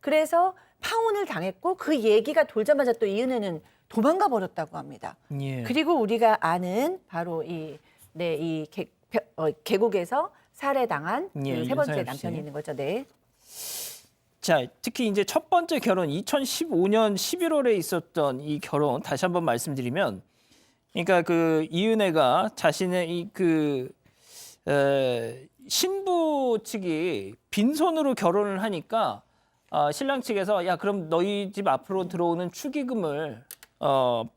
그래서 파혼을 당했고 그 얘기가 돌자마자 또 이은혜는 도망가 버렸다고 합니다. 예. 그리고 우리가 아는 바로 계곡에서 살해당한 예, 그 세 번째 윤상엽 씨. 남편이 있는 거죠. 네. 자, 특히 이제 첫 번째 결혼 2015년 11월에 있었던 이 결혼 다시 한번 말씀드리면, 그러니까 그 이은혜가 자신의 신부 측이 빈손으로 결혼을 하니까 신랑 측에서 야 그럼 너희 집 앞으로 들어오는 축의금을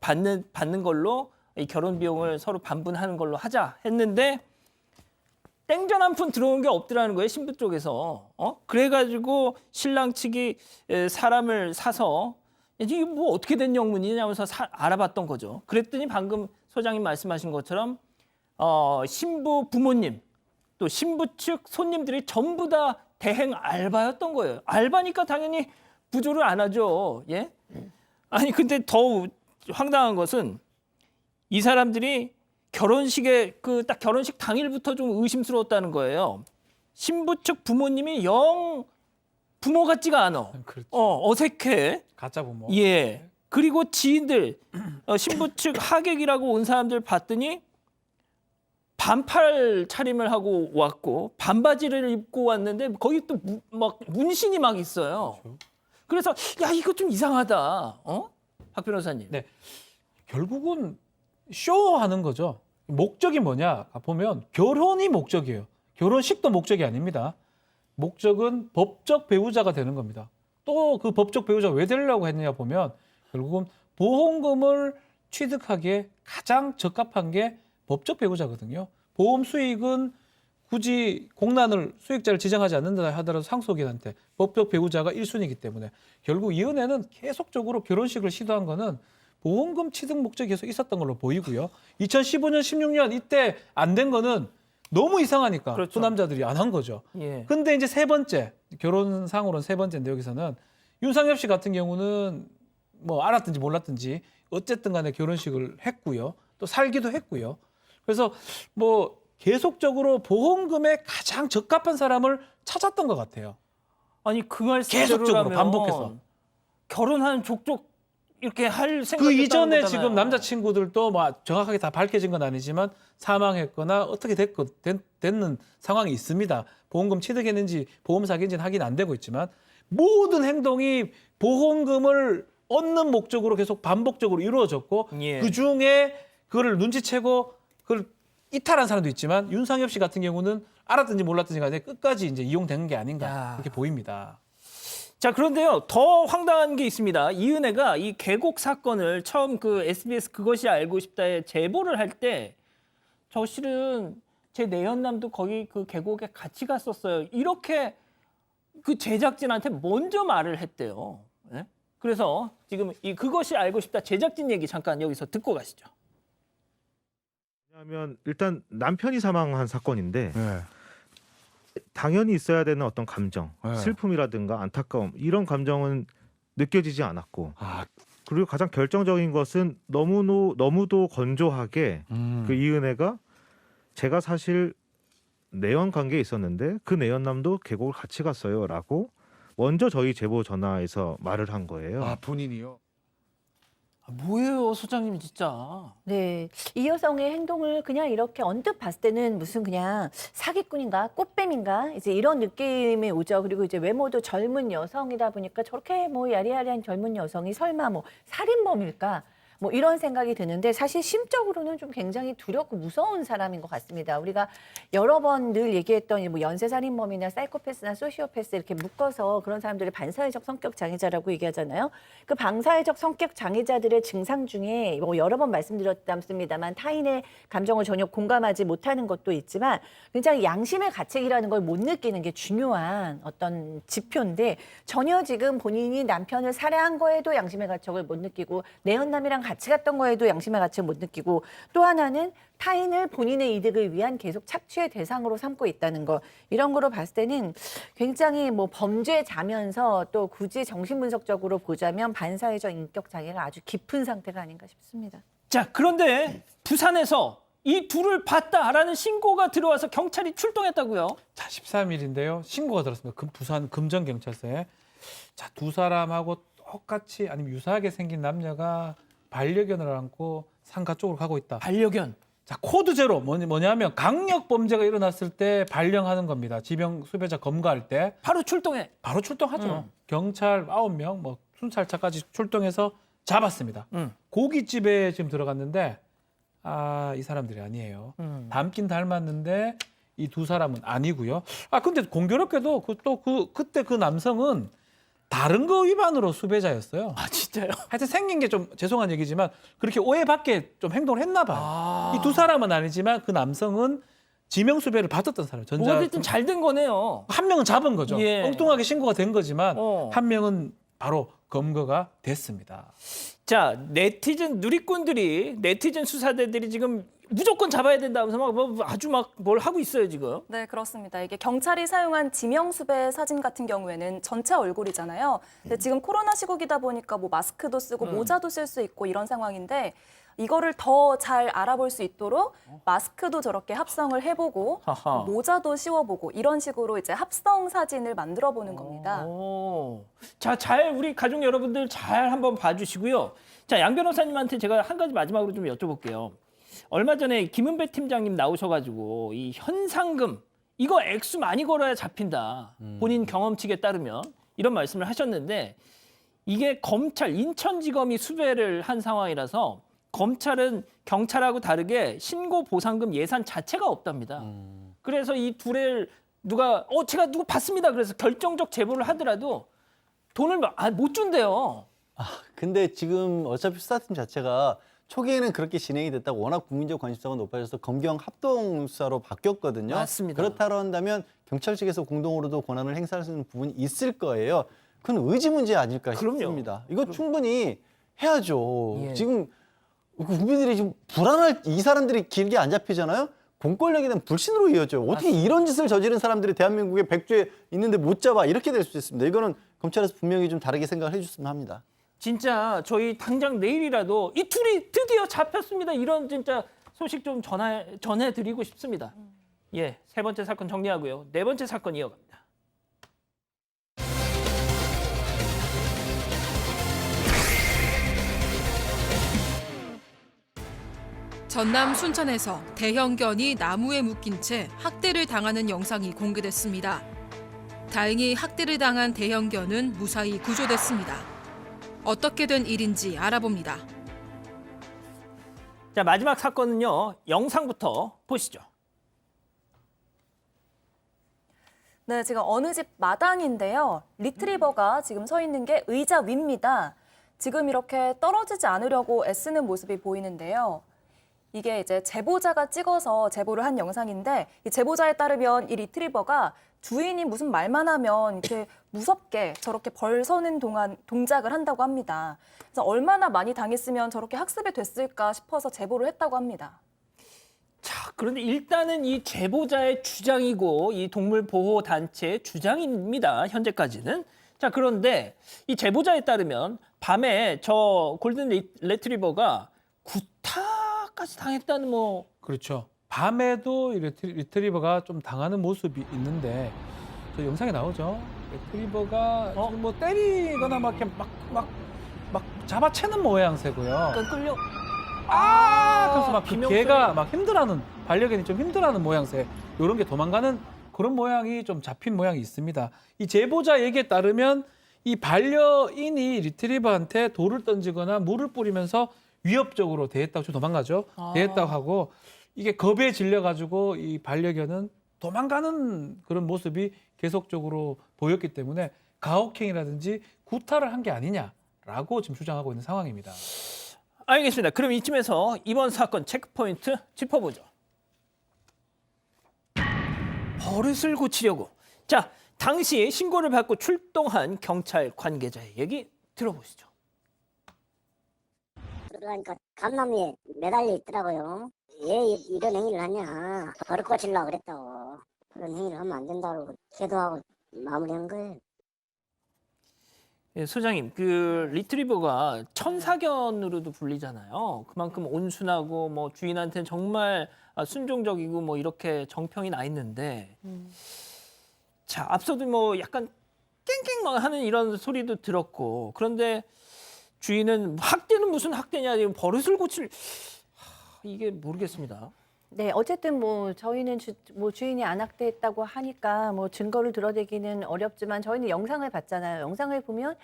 받는 걸로 이 결혼 비용을 서로 반분하는 걸로 하자 했는데 땡전 한 푼 들어온 게 없더라는 거예요, 신부 쪽에서. 그래가지고 신랑 측이 사람을 사서 이게 뭐 어떻게 된 영문이냐 하면서 알아봤던 거죠. 그랬더니 방금 소장님 말씀하신 것처럼 신부 부모님 또 신부 측 손님들이 전부 다 대행 알바였던 거예요. 알바니까 당연히 부조를 안 하죠. 예? 아니 근데 더 황당한 것은 이 사람들이 결혼식에 딱 결혼식 당일부터 좀 의심스러웠다는 거예요. 신부 측 부모님이 영 부모 같지가 않아. 그렇죠. 어색해. 가짜 부모. 예. 그리고 지인들 신부 측 하객이라고 온 사람들 봤더니 반팔 차림을 하고 왔고 반바지를 입고 왔는데 거기 또 막 문신이 막 있어요. 그렇죠. 그래서 야 이거 좀 이상하다. 박 변호사님. 네. 결국은 쇼하는 거죠. 목적이 뭐냐 보면 결혼이 목적이에요. 결혼식도 목적이 아닙니다. 목적은 법적 배우자가 되는 겁니다. 또 그 법적 배우자가 왜 되려고 했느냐 보면 결국은 보험금을 취득하기에 가장 적합한 게 법적 배우자거든요. 보험 수익은 굳이 공란을 수익자를 지정하지 않는다 하더라도 상속인한테 법적 배우자가 1순위이기 때문에 결국 이은혜는 계속적으로 결혼식을 시도한 거는 보험금 취득 목적이 계속 있었던 걸로 보이고요. 2015년, 16년 이때 안 된 거는 너무 이상하니까 그렇죠. 그 남자들이 안 한 거죠. 예. 근데 이제 세 번째, 결혼상으로는 세 번째인데 여기서는 윤상엽 씨 같은 경우는 뭐 알았든지 몰랐든지 어쨌든 간에 결혼식을 했고요. 또 살기도 했고요. 그래서 뭐 계속적으로 보험금에 가장 적합한 사람을 찾았던 것 같아요. 아니 그 말씀대로라면 계속적으로 반복해서. 결혼한 족족 이렇게 할 생각이 그 이전에 있다는 지금 거잖아요. 남자친구들도 뭐 정확하게 다 밝혀진 건 아니지만 사망했거나 어떻게 됐는 상황이 있습니다. 보험금 취득했는지 보험 사기인지는 확인 안 되고 있지만 모든 행동이 보험금을 얻는 목적으로 계속 반복적으로 이루어졌고 예. 그중에 그거를 눈치채고 그걸 이탈한 사람도 있지만 윤상엽 씨 같은 경우는 알았든지 몰랐든지 간에 끝까지 이제 이용된 게 아닌가 야. 그렇게 보입니다. 자, 그런데요, 더 황당한 게 있습니다. 이은혜가 이 계곡 사건을 처음 그 SBS 그것이 알고 싶다에 제보를 할 때 저 실은 제 내연남도 거기 그 계곡에 같이 갔었어요. 이렇게 그 제작진한테 먼저 말을 했대요. 네? 그래서 지금 이 그것이 알고 싶다 제작진 얘기 잠깐 여기서 듣고 가시죠. 왜냐하면 일단 남편이 사망한 사건인데 당연히 있어야 되는 어떤 감정, 슬픔이라든가 안타까움 이런 감정은 느껴지지 않았고 그리고 가장 결정적인 것은 너무도 건조하게 그 이은혜가 제가 사실 내연 관계에 있었는데 그 내연남도 계곡을 같이 갔어요라고 먼저 저희 제보 전화에서 말을 한 거예요. 아, 본인이요? 뭐예요, 소장님 진짜. 네, 이 여성의 행동을 그냥 이렇게 언뜻 봤을 때는 무슨 그냥 사기꾼인가 꽃뱀인가 이제 이런 느낌이 오죠. 그리고 이제 외모도 젊은 여성이다 보니까 저렇게 뭐 야리야리한 젊은 여성이 설마 뭐 살인범일까? 뭐 이런 생각이 드는데 사실 심적으로는 좀 굉장히 두렵고 무서운 사람인 것 같습니다. 우리가 여러 번 늘 얘기했던 뭐 연쇄살인범이나 사이코패스나 소시오패스 이렇게 묶어서 그런 사람들이 반사회적 성격 장애자라고 얘기하잖아요. 그 반사회적 성격 장애자들의 증상 중에 뭐 여러 번 말씀드렸습니다만 타인의 감정을 전혀 공감하지 못하는 것도 있지만 굉장히 양심의 가책이라는 걸 못 느끼는 게 중요한 어떤 지표인데 전혀 지금 본인이 남편을 살해한 거에도 양심의 가책을 못 느끼고 내연남이랑 같이 갔던 거에도 양심의 가책을 못 느끼고 또 하나는 타인을 본인의 이득을 위한 계속 착취의 대상으로 삼고 있다는 거 이런 거로 봤을 때는 굉장히 뭐 범죄자면서 또 굳이 정신분석적으로 보자면 반사회적 인격 장애가 아주 깊은 상태가 아닌가 싶습니다. 자, 그런데 부산에서 이 둘을 봤다라는 신고가 들어와서 경찰이 출동했다고요. 자, 13일인데요. 신고가 들었습니다. 부산 금정경찰서에. 자, 두 사람하고 똑같이 아니면 유사하게 생긴 남녀가 반려견을 안고 상가 쪽으로 가고 있다. 반려견. 자, 코드 제로 뭐냐면 강력 범죄가 일어났을 때 발령하는 겁니다. 지명 수배자 검거할 때 바로 출동해. 바로 출동하죠. 경찰 9명, 뭐 순찰차까지 출동해서 잡았습니다. 고깃집에 지금 들어갔는데 이 사람들이 아니에요. 닮긴 닮았는데 이 두 사람은 아니고요. 근데 공교롭게도 그때 그 남성은 다른 거 위반으로 수배자였어요. 진짜요? 하여튼 생긴 게 좀 죄송한 얘기지만 그렇게 오해받게 좀 행동을 했나 봐요. 이 두 사람은 아니지만 그 남성은 지명수배를 받았던 사람. 뭐가 됐든 잘 된 거네요. 한 명은 잡은 거죠. 예. 엉뚱하게 신고가 된 거지만 한 명은 바로 검거가 됐습니다. 자, 누리꾼들이 네티즌 수사대들이 지금 무조건 잡아야 된다면서 아주 막 뭘 하고 있어요, 지금. 네, 그렇습니다. 이게 경찰이 사용한 지명수배 사진 같은 경우에는 전체 얼굴이잖아요. 근데 지금 코로나 시국이다 보니까 뭐 마스크도 쓰고 모자도 쓸 수 있고 이런 상황인데 이거를 더 잘 알아볼 수 있도록 마스크도 저렇게 합성을 해보고 모자도 씌워보고 이런 식으로 이제 합성 사진을 만들어 보는 겁니다. 자, 우리 가족 여러분들 잘 한번 봐주시고요. 자, 양 변호사님한테 제가 한 가지 마지막으로 좀 여쭤볼게요. 얼마 전에 김은배 팀장님 나오셔가지고 이 현상금 이거 액수 많이 걸어야 잡힌다. 본인 경험칙에 따르면 이런 말씀을 하셨는데 이게 검찰 인천지검이 수배를 한 상황이라서 검찰은 경찰하고 다르게 신고 보상금 예산 자체가 없답니다. 그래서 이 둘을 제가 누구 봤습니다. 그래서 결정적 제보를 하더라도 돈을 못 준대요. 근데 지금 어차피 수사팀 자체가 초기에는 그렇게 진행이 됐다고 워낙 국민적 관심사가 높아져서 검경 합동 수사로 바뀌었거든요. 맞습니다. 그렇다고 한다면 경찰 측에서 공동으로도 권한을 행사할 수 있는 부분이 있을 거예요. 그건 의지 문제 아닐까 싶습니다. 이거 충분히 해야죠. 예. 지금 국민들이 지금 이 사람들이 길게 안 잡히잖아요. 공권력에 대한 불신으로 이어져요. 어떻게 이런 짓을 저지른 사람들이 대한민국에 100주에 있는데 못 잡아 이렇게 될 수 있습니다. 이거는 검찰에서 분명히 좀 다르게 생각을 해줬으면 합니다. 진짜 저희 당장 내일이라도 이 둘이 드디어 잡혔습니다. 이런 진짜 소식 좀 전해드리고 싶습니다. 예, 세 번째 사건 정리하고요. 네 번째 사건 이어갑니다. 전남 순천에서 대형견이 나무에 묶인 채 학대를 당하는 영상이 공개됐습니다. 다행히 학대를 당한 대형견은 무사히 구조됐습니다. 어떻게 된 일인지 알아봅니다. 자, 마지막 사건은요. 영상부터 보시죠. 네, 지금 어느 집 마당인데요. 리트리버가 지금 서 있는 게 의자 위입니다. 지금 이렇게 떨어지지 않으려고 애쓰는 모습이 보이는데요. 이게 이제 제보자가 찍어서 제보를 한 영상인데 이 제보자에 따르면 이 리트리버가 주인이 무슨 말만 하면 이렇게 무섭게 저렇게 벌 서는 동작을 한다고 합니다. 그래서 얼마나 많이 당했으면 저렇게 학습이 됐을까 싶어서 제보를 했다고 합니다. 자, 그런데 일단은 이 제보자의 주장이고 이 동물보호단체의 주장입니다. 현재까지는. 자, 그런데 이 제보자에 따르면 밤에 저 골든 레트리버가 구타까지 당했다는 그렇죠. 밤에도 이 리트리버가 좀 당하는 모습이 있는데 저 영상에 나오죠. 리트리버가 뭐 때리거나 막 이렇게 막 잡아채는 모양새고요. 끌려. 그래서 막 개가 막 힘들어하는 반려견이 좀 힘들어하는 모양새. 이런 게 도망가는 그런 모양이 좀 잡힌 모양이 있습니다. 이 제보자 얘기에 따르면 이 반려인이 리트리버한테 돌을 던지거나 물을 뿌리면서 위협적으로 대했다고 좀 도망가죠. 대했다고 하고 이게 겁에 질려가지고 이 반려견은 도망가는 그런 모습이 계속적으로 보였기 때문에 가혹행위라든지 구타를 한 게 아니냐라고 지금 주장하고 있는 상황입니다. 알겠습니다. 그럼 이쯤에서 이번 사건 체크포인트 짚어보죠. 버릇을 고치려고. 자, 당시 신고를 받고 출동한 경찰 관계자의 얘기 들어보시죠. 그러니까 감나무에 매달려 있더라고요. 왜 이런 행위를 하냐. 버릇 고치려고 그랬다고. 그런 행위를 하면 안 된다고 계도하고 마무리한 거예요. 예, 소장님, 그 리트리버가 천사견으로도 불리잖아요. 그만큼 온순하고 뭐 주인한테는 정말 순종적이고 뭐 이렇게 정평이 나 있는데, 자, 앞서도 뭐 약간 깽깽 막 하는 이런 소리도 들었고 그런데 주인은 학대는 무슨 학대냐 지금 버릇을 고칠 이게 모르겠습니다. 네, 어쨌든 뭐 저희는 주인이 안 학대했다고 하니까 뭐 증거를 들어대기는 어렵지만 저희는 영상을 봤잖아요. 영상을 보면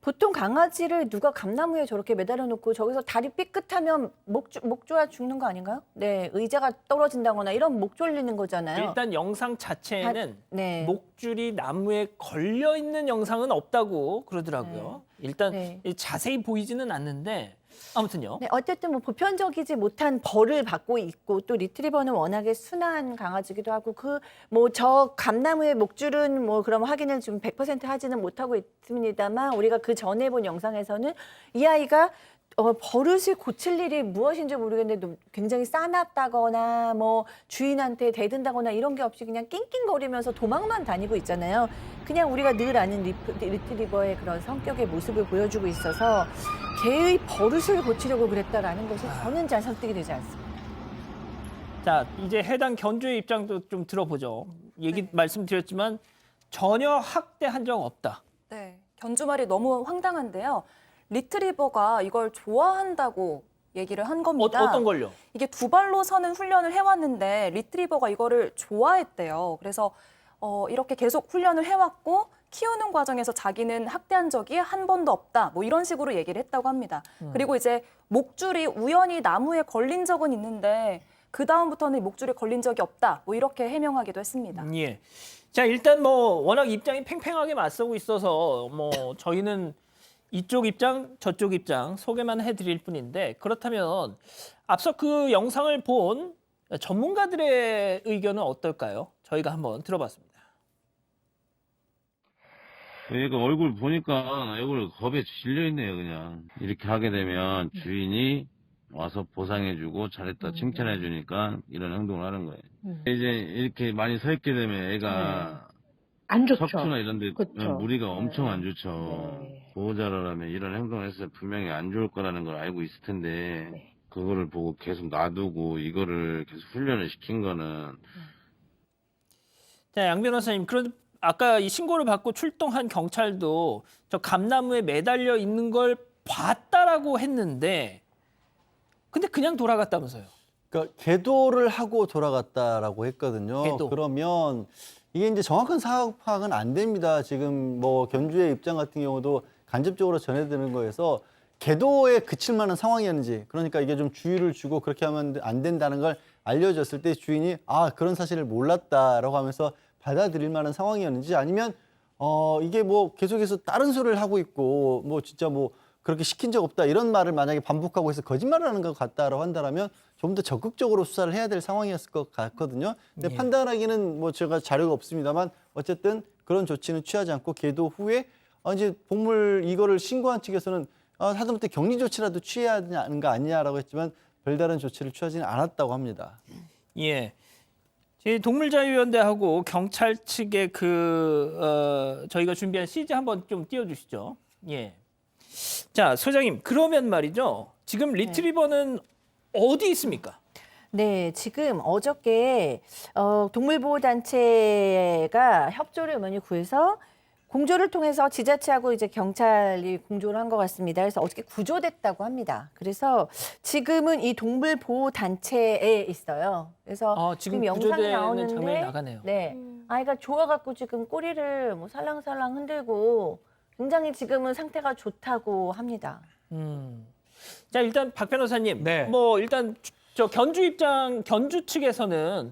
보통 강아지를 누가 감나무에 저렇게 매달아 놓고 저기서 다리 삐끗하면 목 조아 죽는 거 아닌가요? 네, 의자가 떨어진다거나 이런 목 졸리는 거잖아요. 일단 영상 자체에는 네. 목줄이 나무에 걸려 있는 영상은 없다고 그러더라고요. 일단 네. 자세히 보이지는 않는데 아무튼요. 네, 어쨌든 뭐 보편적이지 못한 벌을 받고 있고 또 리트리버는 워낙에 순한 강아지기도 하고 그 뭐 저 감나무의 목줄은 뭐 그럼 확인을 지금 100% 하지는 못하고 있습니다만 우리가 그 전에 본 영상에서는 이 아이가 버릇을 고칠 일이 무엇인지 모르겠는데 굉장히 싸납다거나 뭐 주인한테 대든다거나 이런 게 없이 그냥 낑낑거리면서 도망만 다니고 있잖아요. 그냥 우리가 늘 아는 리트리버의 그런 성격의 모습을 보여주고 있어서 개의 버릇을 고치려고 그랬다라는 것이 저는 잘 설득이 되지 않습니다. 자, 이제 해당 견주의 입장도 좀 들어보죠. 얘기 말씀드렸지만 전혀 학대한 적 없다. 네, 견주 말이 너무 황당한데요. 리트리버가 이걸 좋아한다고 얘기를 한 겁니다. 어떤 걸요? 이게 두 발로 서는 훈련을 해왔는데 리트리버가 이거를 좋아했대요. 그래서 이렇게 계속 훈련을 해왔고 키우는 과정에서 자기는 학대한 적이 한 번도 없다. 뭐 이런 식으로 얘기를 했다고 합니다. 그리고 이제 목줄이 우연히 나무에 걸린 적은 있는데 그 다음부터는 목줄에 걸린 적이 없다. 뭐 이렇게 해명하기도 했습니다. 예. 자, 일단 뭐 워낙 입장이 팽팽하게 맞서고 있어서 뭐 저희는 이쪽 입장, 저쪽 입장 소개만 해드릴 뿐인데 그렇다면 앞서 그 영상을 본 전문가들의 의견은 어떨까요? 저희가 한번 들어봤습니다. 얘가 얼굴 보니까 얼굴 겁에 질려있네요, 그냥. 이렇게 하게 되면 주인이 와서 보상해주고 잘했다 칭찬해주니까 이런 행동을 하는 거예요. 이제 이렇게 많이 서 있게 되면 애가 안 좋죠. 척추나 이런 데 그쵸. 무리가 엄청 안 좋죠. 네. 보호자라면 이런 행동을 했을 때 분명히 안 좋을 거라는 걸 알고 있을 텐데 그거를 보고 계속 놔두고 이거를 계속 훈련을 시킨 거는 자, 양 변호사님, 그런 아까 이 신고를 받고 출동한 경찰도 저 감나무에 매달려 있는 걸 봤다라고 했는데 근데 그냥 돌아갔다면서요? 그러니까 계도를 하고 돌아갔다라고 했거든요. 계도. 그러면 이게 이제 정확한 사업 파악은 안 됩니다. 지금 뭐 견주의 입장 같은 경우도 간접적으로 전해드는 거에서 계도에 그칠 만한 상황이었는지 그러니까 이게 좀 주의를 주고 그렇게 하면 안 된다는 걸 알려줬을 때 주인이 그런 사실을 몰랐다라고 하면서 받아들일 만한 상황이었는지 아니면 이게 뭐 계속해서 다른 소리를 하고 있고 뭐 진짜 뭐 그렇게 시킨 적 없다 이런 말을 만약에 반복하고 해서 거짓말을 하는 것 같다라고 한다면 좀 더 적극적으로 수사를 해야 될 상황이었을 것 같거든요. 근데 판단하기는 뭐 제가 자료가 없습니다만 어쨌든 그런 조치는 취하지 않고 계도 후에 이제 동물 이거를 신고한 측에서는 하다못해 격리 조치라도 취해야 하는 거 아니냐라고 했지만 별다른 조치를 취하지는 않았다고 합니다. 예. 저희 동물자유연대하고 경찰 측의 저희가 준비한 CG 한번 좀 띄워주시죠. 예. 자, 소장님, 그러면 말이죠. 지금 리트리버는 어디 있습니까? 네, 지금 어저께 동물보호단체가 협조를 많이 구해서 공조를 통해서 지자체하고 이제 경찰이 공조를 한 것 같습니다. 그래서 어저께 구조됐다고 합니다. 그래서 지금은 이 동물보호단체에 있어요. 그래서 지금 영상이 구조되는 나오는데 장면이 나가네요. 네, 아이가 좋아갖고 지금 꼬리를 뭐 살랑살랑 흔들고 굉장히 지금은 상태가 좋다고 합니다. 자, 일단 박 변호사님, 네. 뭐 일단 저 견주 측에서는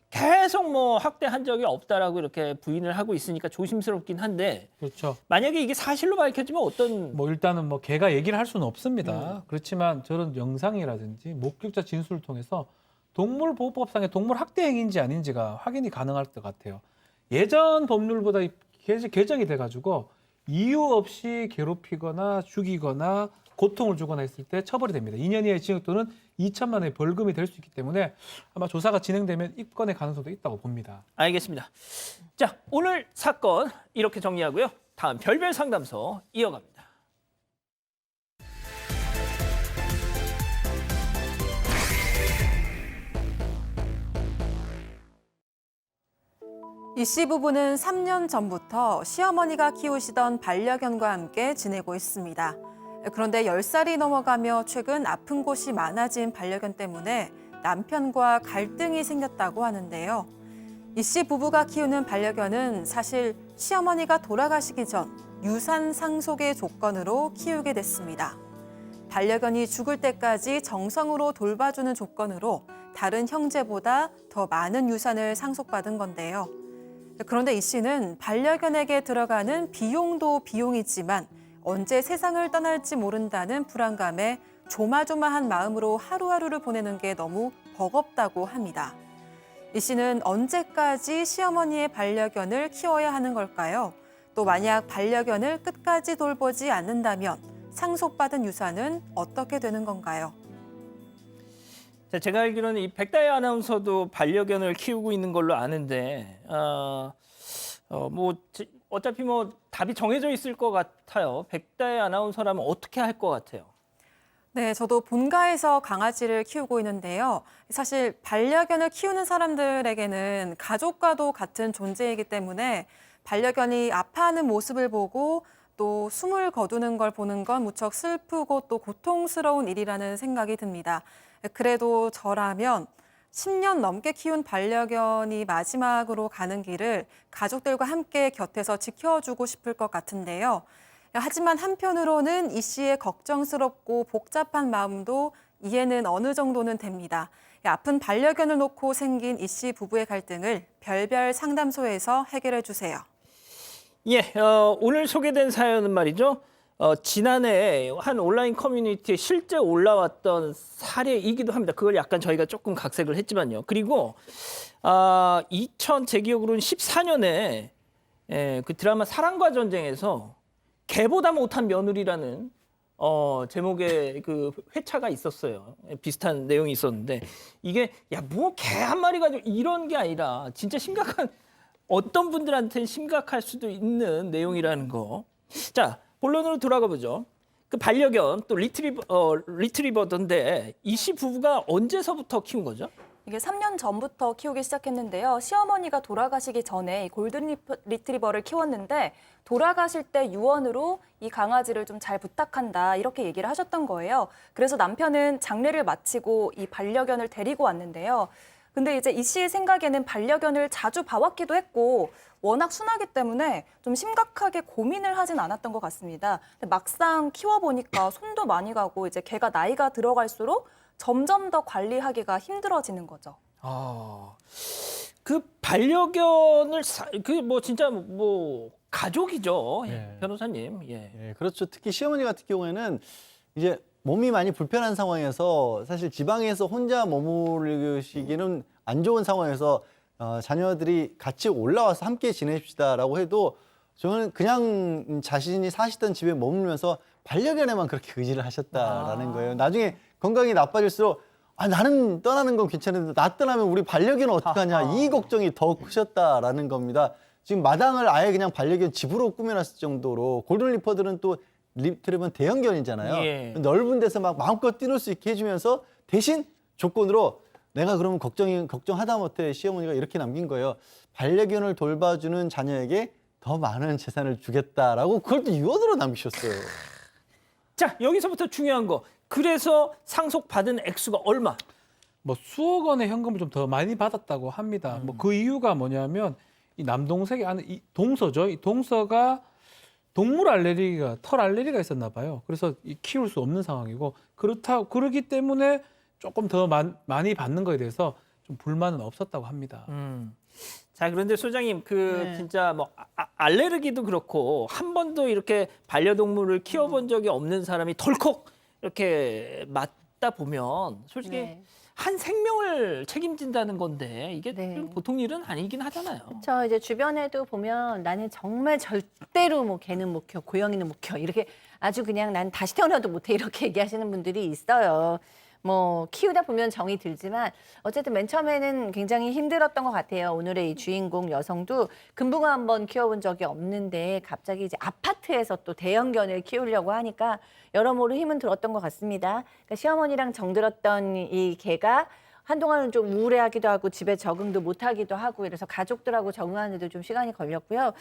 계속 뭐 학대한 적이 없다라고 이렇게 부인을 하고 있으니까 조심스럽긴 한데 그렇죠. 만약에 이게 사실로 밝혀지면 어떤 뭐 일단은 뭐 걔가 얘기를 할 수는 없습니다. 그렇지만 저런 영상이라든지 목격자 진술을 통해서 동물보호법상의 동물 학대 행위인지 아닌지가 확인이 가능할 것 같아요. 예전 법률보다 개정이 돼가지고 이유 없이 괴롭히거나 죽이거나 고통을 주거나 했을 때 처벌이 됩니다. 2년 이하의 징역 또는 2천만 원의 벌금이 될 수 있기 때문에 아마 조사가 진행되면 입건의 가능성도 있다고 봅니다. 알겠습니다. 자, 오늘 사건 이렇게 정리하고요. 다음 별별 상담소 이어갑니다. 이 씨 부부는 3년 전부터 시어머니가 키우시던 반려견과 함께 지내고 있습니다. 그런데 10살이 넘어가며 최근 아픈 곳이 많아진 반려견 때문에 남편과 갈등이 생겼다고 하는데요. 이 씨 부부가 키우는 반려견은 사실 시어머니가 돌아가시기 전 유산 상속의 조건으로 키우게 됐습니다. 반려견이 죽을 때까지 정성으로 돌봐주는 조건으로 다른 형제보다 더 많은 유산을 상속받은 건데요. 그런데 이 씨는 반려견에게 들어가는 비용도 비용이지만 언제 세상을 떠날지 모른다는 불안감에 조마조마한 마음으로 하루하루를 보내는 게 너무 버겁다고 합니다. 이 씨는 언제까지 시어머니의 반려견을 키워야 하는 걸까요? 또 만약 반려견을 끝까지 돌보지 않는다면 상속받은 유산은 어떻게 되는 건가요? 자, 제가 알기로는 이 백다혜 아나운서도 반려견을 키우고 있는 걸로 아는데, 어차피 뭐 답이 정해져 있을 것 같아요. 백다혜 아나운서라면 어떻게 할 것 같아요? 네, 저도 본가에서 강아지를 키우고 있는데요. 사실 반려견을 키우는 사람들에게는 가족과도 같은 존재이기 때문에 반려견이 아파하는 모습을 보고 또 숨을 거두는 걸 보는 건 무척 슬프고 또 고통스러운 일이라는 생각이 듭니다. 그래도 저라면 10년 넘게 키운 반려견이 마지막으로 가는 길을 가족들과 함께 곁에서 지켜주고 싶을 것 같은데요. 하지만 한편으로는 이 씨의 걱정스럽고 복잡한 마음도 이해는 어느 정도는 됩니다. 아픈 반려견을 놓고 생긴 이 씨 부부의 갈등을 별별 상담소에서 해결해 주세요. 예, 오늘 소개된 사연은 말이죠. 지난해 한 온라인 커뮤니티에 실제 올라왔던 사례이기도 합니다. 그걸 약간 저희가 조금 각색을 했지만요. 그리고 제 기억으로는 14년에 그 드라마 사랑과 전쟁에서 개보다 못한 며느리라는 제목의 그 회차가 있었어요. 비슷한 내용이 있었는데 이게 뭐 개 한 마리 가지고 이런 게 아니라 진짜 심각한 어떤 분들한테는 심각할 수도 있는 내용이라는 거. 자, 본론으로 돌아가 보죠. 그 반려견 또 리트리버던데 이 씨 부부가 언제서부터 키운 거죠? 이게 3년 전부터 키우기 시작했는데요. 시어머니가 돌아가시기 전에 이 골든 리트리버를 키웠는데 돌아가실 때 유언으로 이 강아지를 좀 잘 부탁한다 이렇게 얘기를 하셨던 거예요. 그래서 남편은 장례를 마치고 이 반려견을 데리고 왔는데요. 근데 이제 이 씨의 생각에는 반려견을 자주 봐왔기도 했고 워낙 순하기 때문에 좀 심각하게 고민을 하진 않았던 것 같습니다. 근데 막상 키워보니까 손도 많이 가고 이제 걔가 나이가 들어갈수록 점점 더 관리하기가 힘들어지는 거죠. 그 반려견을 진짜 가족이죠. 네. 변호사님. 예, 그렇죠. 특히 시어머니 같은 경우에는 이제 몸이 많이 불편한 상황에서 사실 지방에서 혼자 머무르시기는 안 좋은 상황에서 자녀들이 같이 올라와서 함께 지내십시다라고 해도 저는 그냥 자신이 사시던 집에 머물면서 반려견에만 그렇게 의지를 하셨다라는 거예요. 나중에 건강이 나빠질수록 나는 떠나는 건 괜찮은데 나 떠나면 우리 반려견은 어떡하냐 이 걱정이 더 크셨다라는 겁니다. 지금 마당을 아예 그냥 반려견 집으로 꾸며놨을 정도로 골든 리퍼들은 또 리트리버는 대형견이잖아요. 예. 넓은 데서 막 마음껏 뛰놀 수 있게 해주면서 대신 조건으로 내가 그러면 걱정하다 못해 시어머니가 이렇게 남긴 거예요. 반려견을 돌봐주는 자녀에게 더 많은 재산을 주겠다라고 그걸 또 유언으로 남기셨어요. 자, 여기서부터 중요한 거. 그래서 상속받은 액수가 얼마? 뭐 수억 원의 현금을 좀 더 많이 받았다고 합니다. 뭐 그 이유가 뭐냐면 이 남동생의 안에 이 동서죠. 이 동서가 동물 알레르기가 털 알레르기가 있었나 봐요. 그래서 키울 수 없는 상황이고 그러기 때문에 조금 더 많이 받는 거에 대해서 좀 불만은 없었다고 합니다. 자, 그런데 소장님 네. 진짜 뭐 알레르기도 그렇고 한 번도 이렇게 반려동물을 키워본 적이 없는 사람이 덜컥 이렇게 맞다 보면 솔직히 네. 한 생명을 책임진다는 건데 이게 네. 좀 보통 일은 아니긴 하잖아요. 저 이제 주변에도 보면 나는 정말 절대로 뭐 개는 못 키워, 고양이는 못 키워 이렇게 아주 그냥 난 다시 태어나도 못해 이렇게 얘기하시는 분들이 있어요. 뭐 키우다 보면 정이 들지만 어쨌든 맨 처음에는 굉장히 힘들었던 것 같아요. 오늘의 이 주인공 여성도 금붕어 한번 키워본 적이 없는데 갑자기 이제 아파트에서 또 대형견을 키우려고 하니까 여러모로 힘은 들었던 것 같습니다. 그러니까 시어머니랑 정들었던 이 개가 한동안은 좀 우울해하기도 하고 집에 적응도 못하기도 하고 이래서 가족들하고 적응하는데도 좀 시간이 걸렸고요.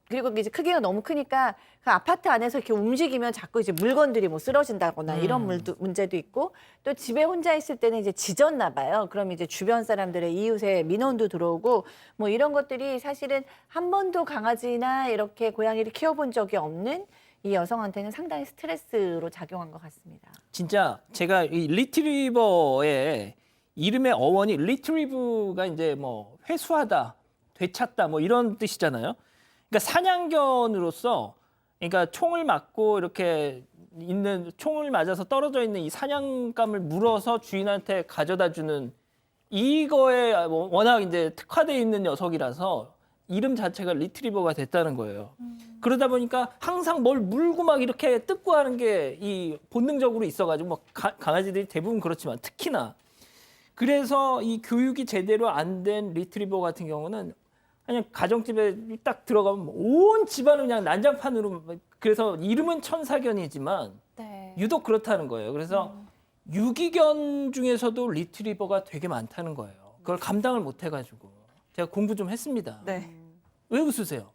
그리고 이제 크기가 너무 크니까 그 아파트 안에서 이렇게 움직이면 자꾸 이제 물건들이 뭐 쓰러진다거나 이런 문제도 있고 또 집에 혼자 있을 때는 이제 짖었나 봐요. 그럼 이제 주변 사람들의 이웃의 민원도 들어오고 뭐 이런 것들이 사실은 한 번도 강아지나 이렇게 고양이를 키워본 적이 없는 이 여성한테는 상당히 스트레스로 작용한 것 같습니다. 진짜 제가 이 리트리버의 이름의 어원이 리트리브가 이제 뭐 회수하다, 되찾다 뭐 이런 뜻이잖아요. 그러니까 사냥견으로서 그러니까 총을 맞고 이렇게 있는 총을 맞아서 떨어져 있는 이 사냥감을 물어서 주인한테 가져다 주는 이거에 워낙 이제 특화되어 있는 녀석이라서 이름 자체가 리트리버가 됐다는 거예요. 그러다 보니까 항상 뭘 물고 막 이렇게 뜯고 하는 게 이 본능적으로 있어가지고 뭐 강아지들이 대부분 그렇지만 특히나 그래서 이 교육이 제대로 안 된 리트리버 같은 경우는 그냥 가정집에 딱 들어가면 온 집안을 그냥 난장판으로 그래서 이름은 천사견이지만 네. 유독 그렇다는 거예요. 그래서 유기견 중에서도 리트리버가 되게 많다는 거예요. 그걸 감당을 못 해가지고 제가 공부 좀 했습니다. 네. 왜 웃으세요?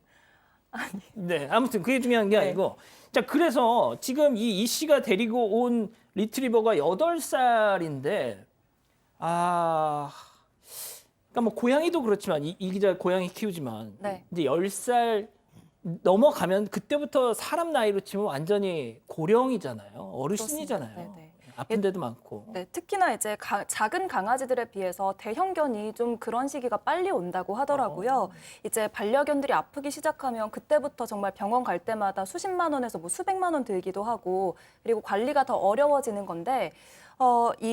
네, 아무튼 그게 중요한 게 네. 아니고 자 그래서 지금 이 씨가 데리고 온 리트리버가 8살인데 그러니까 뭐 고양이도 그렇지만 이 기자 고양이 키우지만 네. 이제 10살 넘어가면 그때부터 사람 나이로 치면 완전히 고령이잖아요. 어르신이잖아요. 그렇습니다. 네네. 아픈 데도 많고. 네, 특히나 이제 작은 강아지들에 비해서 대형견이 좀 그런 시기가 빨리 온다고 하더라고요. 이제 반려견들이 아프기 시작하면 그때부터 정말 병원 갈 때마다 수십만 원에서 뭐 수백만 원 들기도 하고 그리고 관리가 더 어려워지는 건데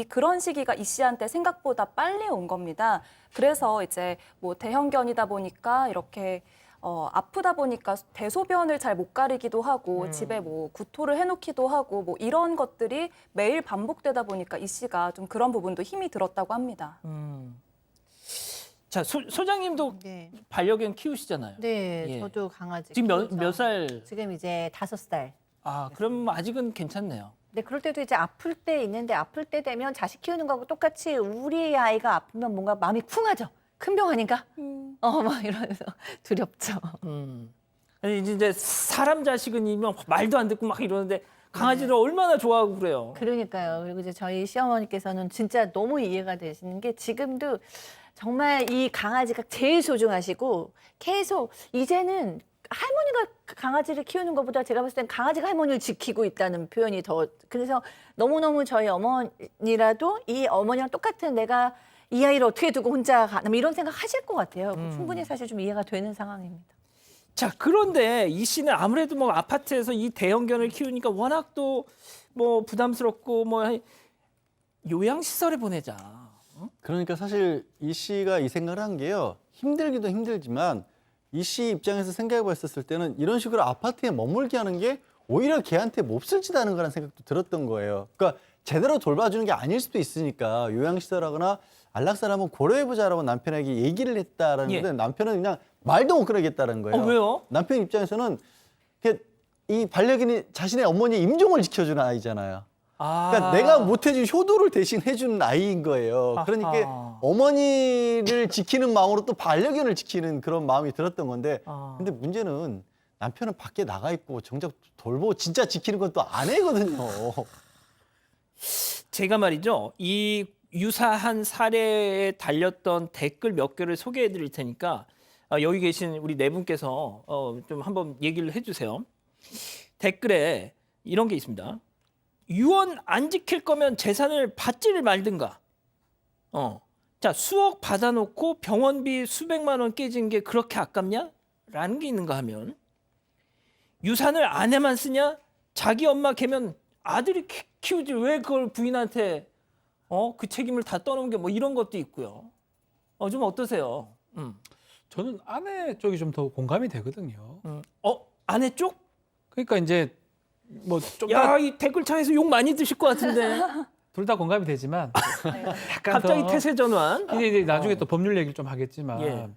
그런 시기가 이 씨한테 생각보다 빨리 온 겁니다. 그래서 이제 뭐 대형견이다 보니까 이렇게 아프다 보니까 대소변을 잘 못 가리기도 하고 집에 뭐 구토를 해놓기도 하고 뭐 이런 것들이 매일 반복되다 보니까 이 씨가 좀 그런 부분도 힘이 들었다고 합니다. 자 소장님도 네, 반려견 키우시잖아요. 네, 예. 저도 강아지 지금 키우죠. 몇 살? 지금 이제 5살. 그럼 아직은 괜찮네요. 네, 그럴 때도 이제 아플 때 있는데 아플 때 되면 자식 키우는 거하고 똑같이 우리 아이가 아프면 뭔가 마음이 쿵하죠. 큰 병 아닌가? 막 이러면서 두렵죠. 아니 이제 사람 자식은이면 말도 안 듣고 막 이러는데 강아지를 얼마나 좋아하고 그래요. 그러니까요. 그리고 이제 저희 시어머니께서는 진짜 너무 이해가 되시는 게 지금도 정말 이 강아지가 제일 소중하시고 계속 이제는 할머니가 강아지를 키우는 것보다 제가 봤을 땐 강아지가 할머니를 지키고 있다는 표현이 더 그래서 너무너무 저희 어머니라도 이 어머니랑 똑같은 내가 이 아이를 어떻게 두고 혼자 가나 이런 생각 하실 것 같아요. 충분히 사실 좀 이해가 되는 상황입니다. 자 그런데 이 씨는 아무래도 뭐 아파트에서 이 대형견을 키우니까 워낙 또 뭐 부담스럽고 뭐 요양시설에 보내자. 그러니까 사실 이 씨가 이 생각을 한 게요. 힘들기도 힘들지만 이 씨 입장에서 생각해 봤었을 때는 이런 식으로 아파트에 머물게 하는 게 오히려 걔한테 몹쓸짓하는 거라는 생각도 들었던 거예요. 그러니까 제대로 돌봐주는 게 아닐 수도 있으니까 요양시설하거나 안락사를 한번 고려해보자라고 남편에게 얘기를 했다라는 예. 건데 남편은 그냥 말도 못 그러겠다는 거예요. 왜요? 남편 입장에서는 이 반려견이 자신의 어머니의 임종을 지켜주는 아이잖아요. 그러니까 내가 못해준 효도를 대신 해주는 아이인 거예요. 그러니까 어머니를 지키는 마음으로 또 반려견을 지키는 그런 마음이 들었던 건데 근데 문제는 남편은 밖에 나가 있고 정작 돌보고 진짜 지키는 건 또 아내거든요. 제가 말이죠. 이 유사한 사례에 달렸던 댓글 몇 개를 소개해 드릴 테니까 여기 계신 우리 네 분께서 좀 한번 얘기를 해주세요. 댓글에 이런 게 있습니다. 유언 안 지킬 거면 재산을 받지를 말든가. 자 수억 받아놓고 병원비 수백만 원 깨진 게 그렇게 아깝냐? 라는 게 있는가 하면 유산을 아내만 쓰냐? 자기 엄마 걔면 아들이 키우지 왜 그걸 부인한테 그 책임을 다 떠넘은 게 뭐 이런 것도 있고요. 좀 어떠세요? 저는 아내 쪽이 좀 더 공감이 되거든요. 아내 쪽? 그러니까 이제 뭐 야, 이 댓글창에서 욕 많이 드실 것 같은데. 둘 다 공감이 되지만 약간 갑자기 더 태세 전환. 이제 나중에 또 법률 얘기를 좀 하겠지만 예.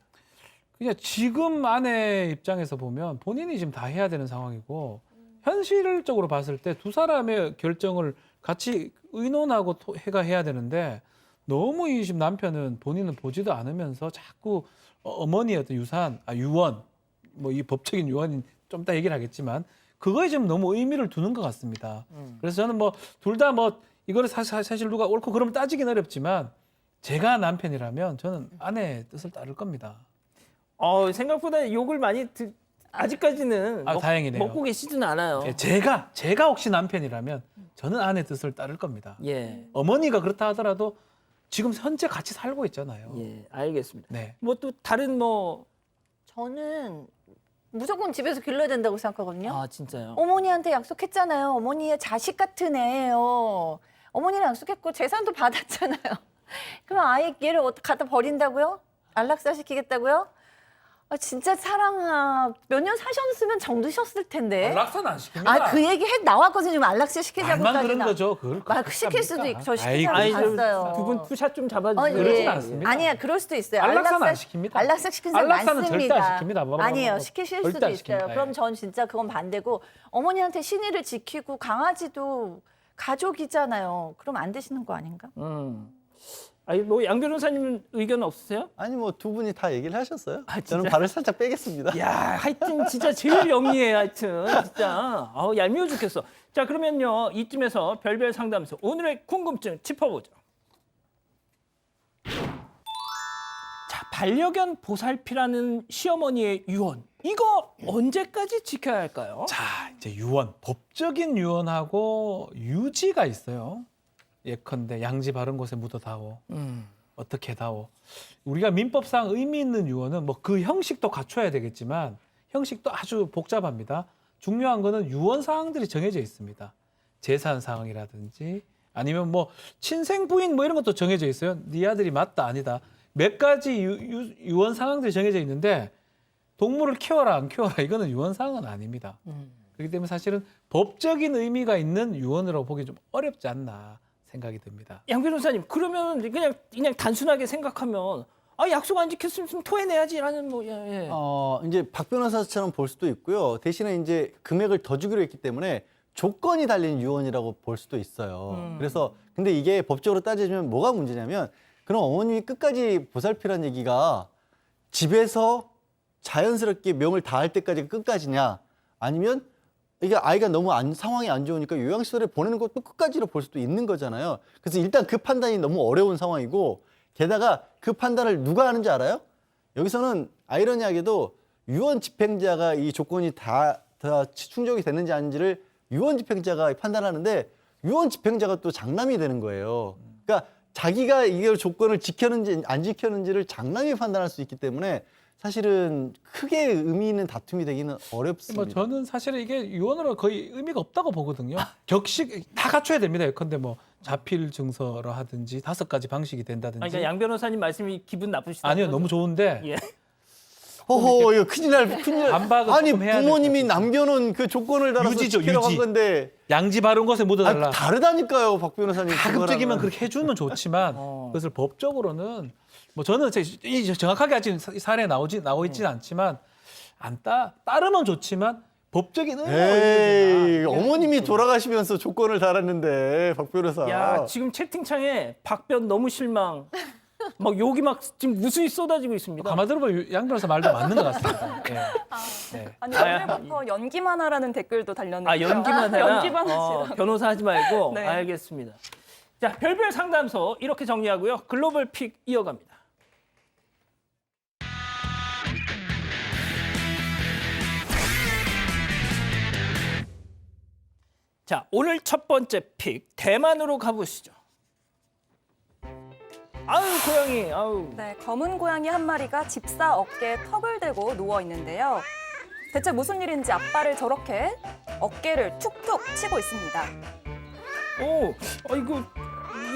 그냥 지금 아내 입장에서 보면 본인이 지금 다 해야 되는 상황이고 현실적으로 봤을 때 두 사람의 결정을 같이 의논하고 해야 되는데 너무 이 집 남편은 본인은 보지도 않으면서 자꾸 어머니의 어떤 유언, 뭐 이 법적인 유언인 좀 이따 얘기를 하겠지만 그거에 좀 너무 의미를 두는 것 같습니다. 그래서 저는 뭐 둘 다 뭐 이거를 사실 누가 옳고 그러면 따지긴 어렵지만 제가 남편이라면 저는 아내의 뜻을 따를 겁니다. 생각보다 욕을 많이 아직까지는 다행이네요. 먹고 계시진 않아요. 예, 제가 혹시 남편이라면 저는 아내 뜻을 따를 겁니다. 예. 어머니가 그렇다 하더라도 지금 현재 같이 살고 있잖아요. 예, 알겠습니다. 네. 뭐 또 다른 저는 무조건 집에서 길러야 된다고 생각하거든요. 진짜요? 어머니한테 약속했잖아요. 어머니의 자식 같은 애예요. 어머니랑 약속했고 재산도 받았잖아요. 그럼 아예 얘를 갖다 버린다고요? 안락사 시키겠다고요? 진짜 사랑아, 몇 년 사셨으면 정드셨을 텐데. 안락사는 안 시킵니다. 그 얘기 나왔거든요. 좀 안락사 시키자고까지. 말만 그런 거죠. 그걸 시킬 수도 있고, 저 아이고. 시키자고 봤어요. 두 분 투샷 좀 잡아주세요. 그러진 않습니다. 아니야, 그럴 수도 있어요. 안락사는 안 시킵니다. 안락사 시킨 사람 안락사는 많습니다. 절대 안 시킵니다. 봐봐. 아니에요, 시키실 절대 수도 안 있어요. 시킵니다. 그럼 예. 전 진짜 그건 반대고 어머니한테 신의를 지키고 강아지도 가족이잖아요. 그럼 안 되시는 거 아닌가? 뭐 양 변호사님은 의견 없으세요? 아니 뭐 두 분이 다 얘기를 하셨어요. 진짜? 저는 발을 살짝 빼겠습니다. 야, 하여튼 진짜 제일 영리해, 하여튼 진짜. 얄미워 죽겠어. 자, 그러면요 이쯤에서 별별 상담소 오늘의 궁금증 짚어보죠. 자, 반려견 보살피라는 시어머니의 유언. 이거 언제까지 지켜야 할까요? 자, 이제 유언, 법적인 유언하고 유지가 있어요. 예컨대 양지 바른 곳에 묻어다오. 어떻게 다오. 우리가 민법상 의미 있는 유언은 뭐 그 형식도 갖춰야 되겠지만 형식도 아주 복잡합니다. 중요한 거는 유언 사항들이 정해져 있습니다. 재산 사항이라든지 아니면 뭐 친생 부인 뭐 이런 것도 정해져 있어요. 네 아들이 맞다 아니다. 몇 가지 유언 사항들이 정해져 있는데 동물을 키워라 안 키워라 이거는 유언 사항은 아닙니다. 그렇기 때문에 사실은 법적인 의미가 있는 유언이라고 보기 좀 어렵지 않나 생각이 듭니다. 양 변호사님, 그러면 그냥 단순하게 생각하면 약속 안 지켰으면 좀 토해내야지라는 이제 박 변호사처럼 볼 수도 있고요. 대신에 이제 금액을 더 주기로 했기 때문에 조건이 달린 유언이라고 볼 수도 있어요. 그래서 근데 이게 법적으로 따지면 뭐가 문제냐면 그럼 어머님이 끝까지 보살피란 얘기가 집에서 자연스럽게 명을 다할 때까지 끝까지냐 아니면 이게 아이가 너무 상황이 안 좋으니까 요양시설에 보내는 것도 끝까지로 볼 수도 있는 거잖아요. 그래서 일단 그 판단이 너무 어려운 상황이고 게다가 그 판단을 누가 하는지 알아요? 여기서는 아이러니하게도 유언 집행자가 이 조건이 다 충족이 됐는지 아닌지를 유언 집행자가 판단하는데 유언 집행자가 또 장남이 되는 거예요. 그러니까 자기가 이걸 조건을 지켰는지 안 지켰는지를 장남이 판단할 수 있기 때문에 사실은 크게 의미 있는 다툼이 되기는 어렵습니다. 뭐 저는 사실 이게 유언으로 거의 의미가 없다고 보거든요. 격식 다 갖춰야 됩니다. 예컨대 뭐 자필 증서로 하든지 5가지 방식이 된다든지. 그러니까 양 변호사님 말씀이 기분 나쁘시다. 아니요, 너무 좋은데. 예. 이거 큰일 날. 반박을 아니 조금 해야 부모님이 될 것 같아요. 남겨놓은 그 조건을 따라서 유지죠, 지키라고 유지. 한 건데 양지 바른 곳에 묻어달라. 다르다니까요, 박 변호사님. 가급적이면 그렇게 해주면 좋지만 그것을 법적으로는 뭐 저는 정확하게 아직 사례에 나오 있지는 않지만 따르면 좋지만 법적인 에이, 어머님이 돌아가시면서 조건을 달았는데 박 변호사. 야, 지금 채팅창에 박변 너무 실망. 막 욕이 막 지금 무수히 쏟아지고 있습니다. 가만 들어보면 양 변호사 말도 맞는 것 같습니다. 네. 네. 아니 오늘부터 연기만 하라는 댓글도 달렸는데. 연기만 하라? 연기만 하시라. 변호사 하지 말고. 네. 알겠습니다. 자, 별별 상담소 이렇게 정리하고요. 글로벌 픽 이어갑니다. 자, 오늘 첫 번째 픽 대만으로 가보시죠. 아우 고양이, 아우. 네, 검은 고양이 한 마리가 집사 어깨에 턱을 대고 누워 있는데요. 대체 무슨 일인지 앞발을 저렇게 어깨를 툭툭 치고 있습니다. 이거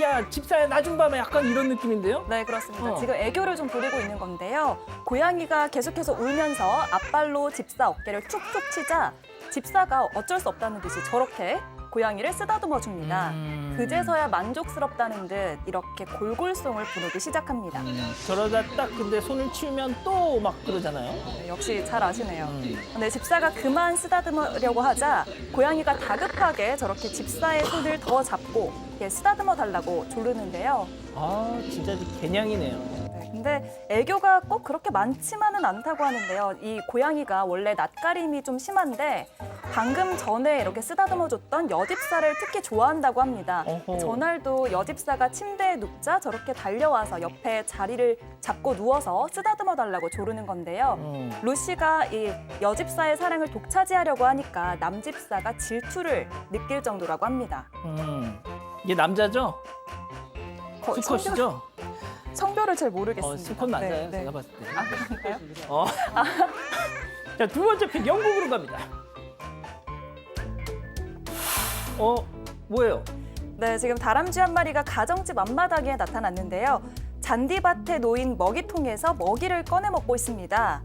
야 집사야 나 좀 봐봐 약간 이런 느낌인데요? 네, 그렇습니다. 지금 애교를 좀 부리고 있는 건데요. 고양이가 계속해서 울면서 앞발로 집사 어깨를 툭툭 치자 집사가 어쩔 수 없다는 듯이 저렇게 고양이를 쓰다듬어 줍니다. 그제서야 만족스럽다는 듯 이렇게 골골송을 부르기 시작합니다. 저러다 딱 근데 손을 치우면 또 막 그러잖아요. 네, 역시 잘 아시네요. 근데 집사가 그만 쓰다듬으려고 하자 고양이가 다급하게 저렇게 집사의 손을 더 잡고 쓰다듬어 달라고 조르는데요. 아, 진짜 개냥이네요. 네, 근데 애교가 꼭 그렇게 많지만은 않다고 하는데요. 이 고양이가 원래 낯가림이 좀 심한데 방금 전에 이렇게 쓰다듬어줬던 여집사를 특히 좋아한다고 합니다. 어허. 전날도 여집사가 침대에 눕자 저렇게 달려와서 옆에 자리를 잡고 누워서 쓰다듬어 달라고 조르는 건데요. 루시가 이 여집사의 사랑을 독차지하려고 하니까 남집사가 질투를 느낄 정도라고 합니다. 이게 남자죠? 거- 수컷이죠? 성별을 잘 모르겠습니다. 수컷 맞아요, 네, 네. 제가 봤을 때. 아, 그런가요? 자, 두 번째 픽 영국으로 갑니다. 뭐예요? 네, 지금 다람쥐 한 마리가 가정집 앞마당에 나타났는데요. 잔디밭에 놓인 먹이통에서 먹이를 꺼내 먹고 있습니다.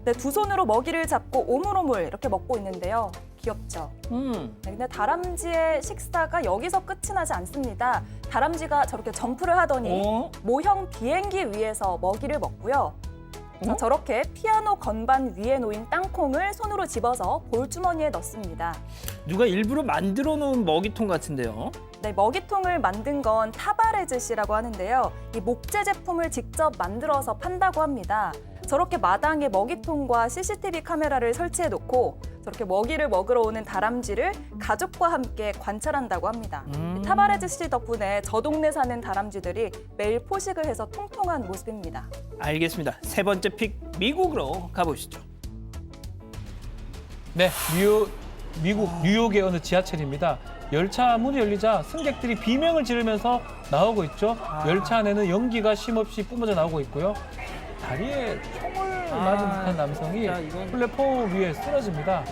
네, 두 손으로 먹이를 잡고 오물오물 이렇게 먹고 있는데요. 귀엽죠? 네, 근데 다람쥐의 식사가 여기서 끝이 나지 않습니다. 다람쥐가 저렇게 점프를 하더니 모형 비행기 위에서 먹이를 먹고요. 자, 저렇게 피아노 건반 위에 놓인 땅콩을 손으로 집어서 볼주머니에 넣습니다. 누가 일부러 만들어 놓은 먹이통 같은데요? 네, 먹이통을 만든 건 타바레즈시라고 하는데요. 이 목재 제품을 직접 만들어서 판다고 합니다. 저렇게 마당에 먹이통과 CCTV 카메라를 설치해 놓고 저렇게 먹이를 먹으러 오는 다람쥐를 가족과 함께 관찰한다고 합니다. 이 타바레즈시 덕분에 저 동네 사는 다람쥐들이 매일 포식을 해서 통통한 모습입니다. 알겠습니다. 세 번째 픽 미국으로 가보시죠. 네, 미국 뉴욕의 어느 지하철입니다. 열차 문이 열리자 승객들이 비명을 지르면서 나오고 있죠. 열차 안에는 연기가 쉼없이 뿜어져 나오고 있고요. 다리에 총을 맞은 듯한 남성이 플랫폼 위에 쓰러집니다.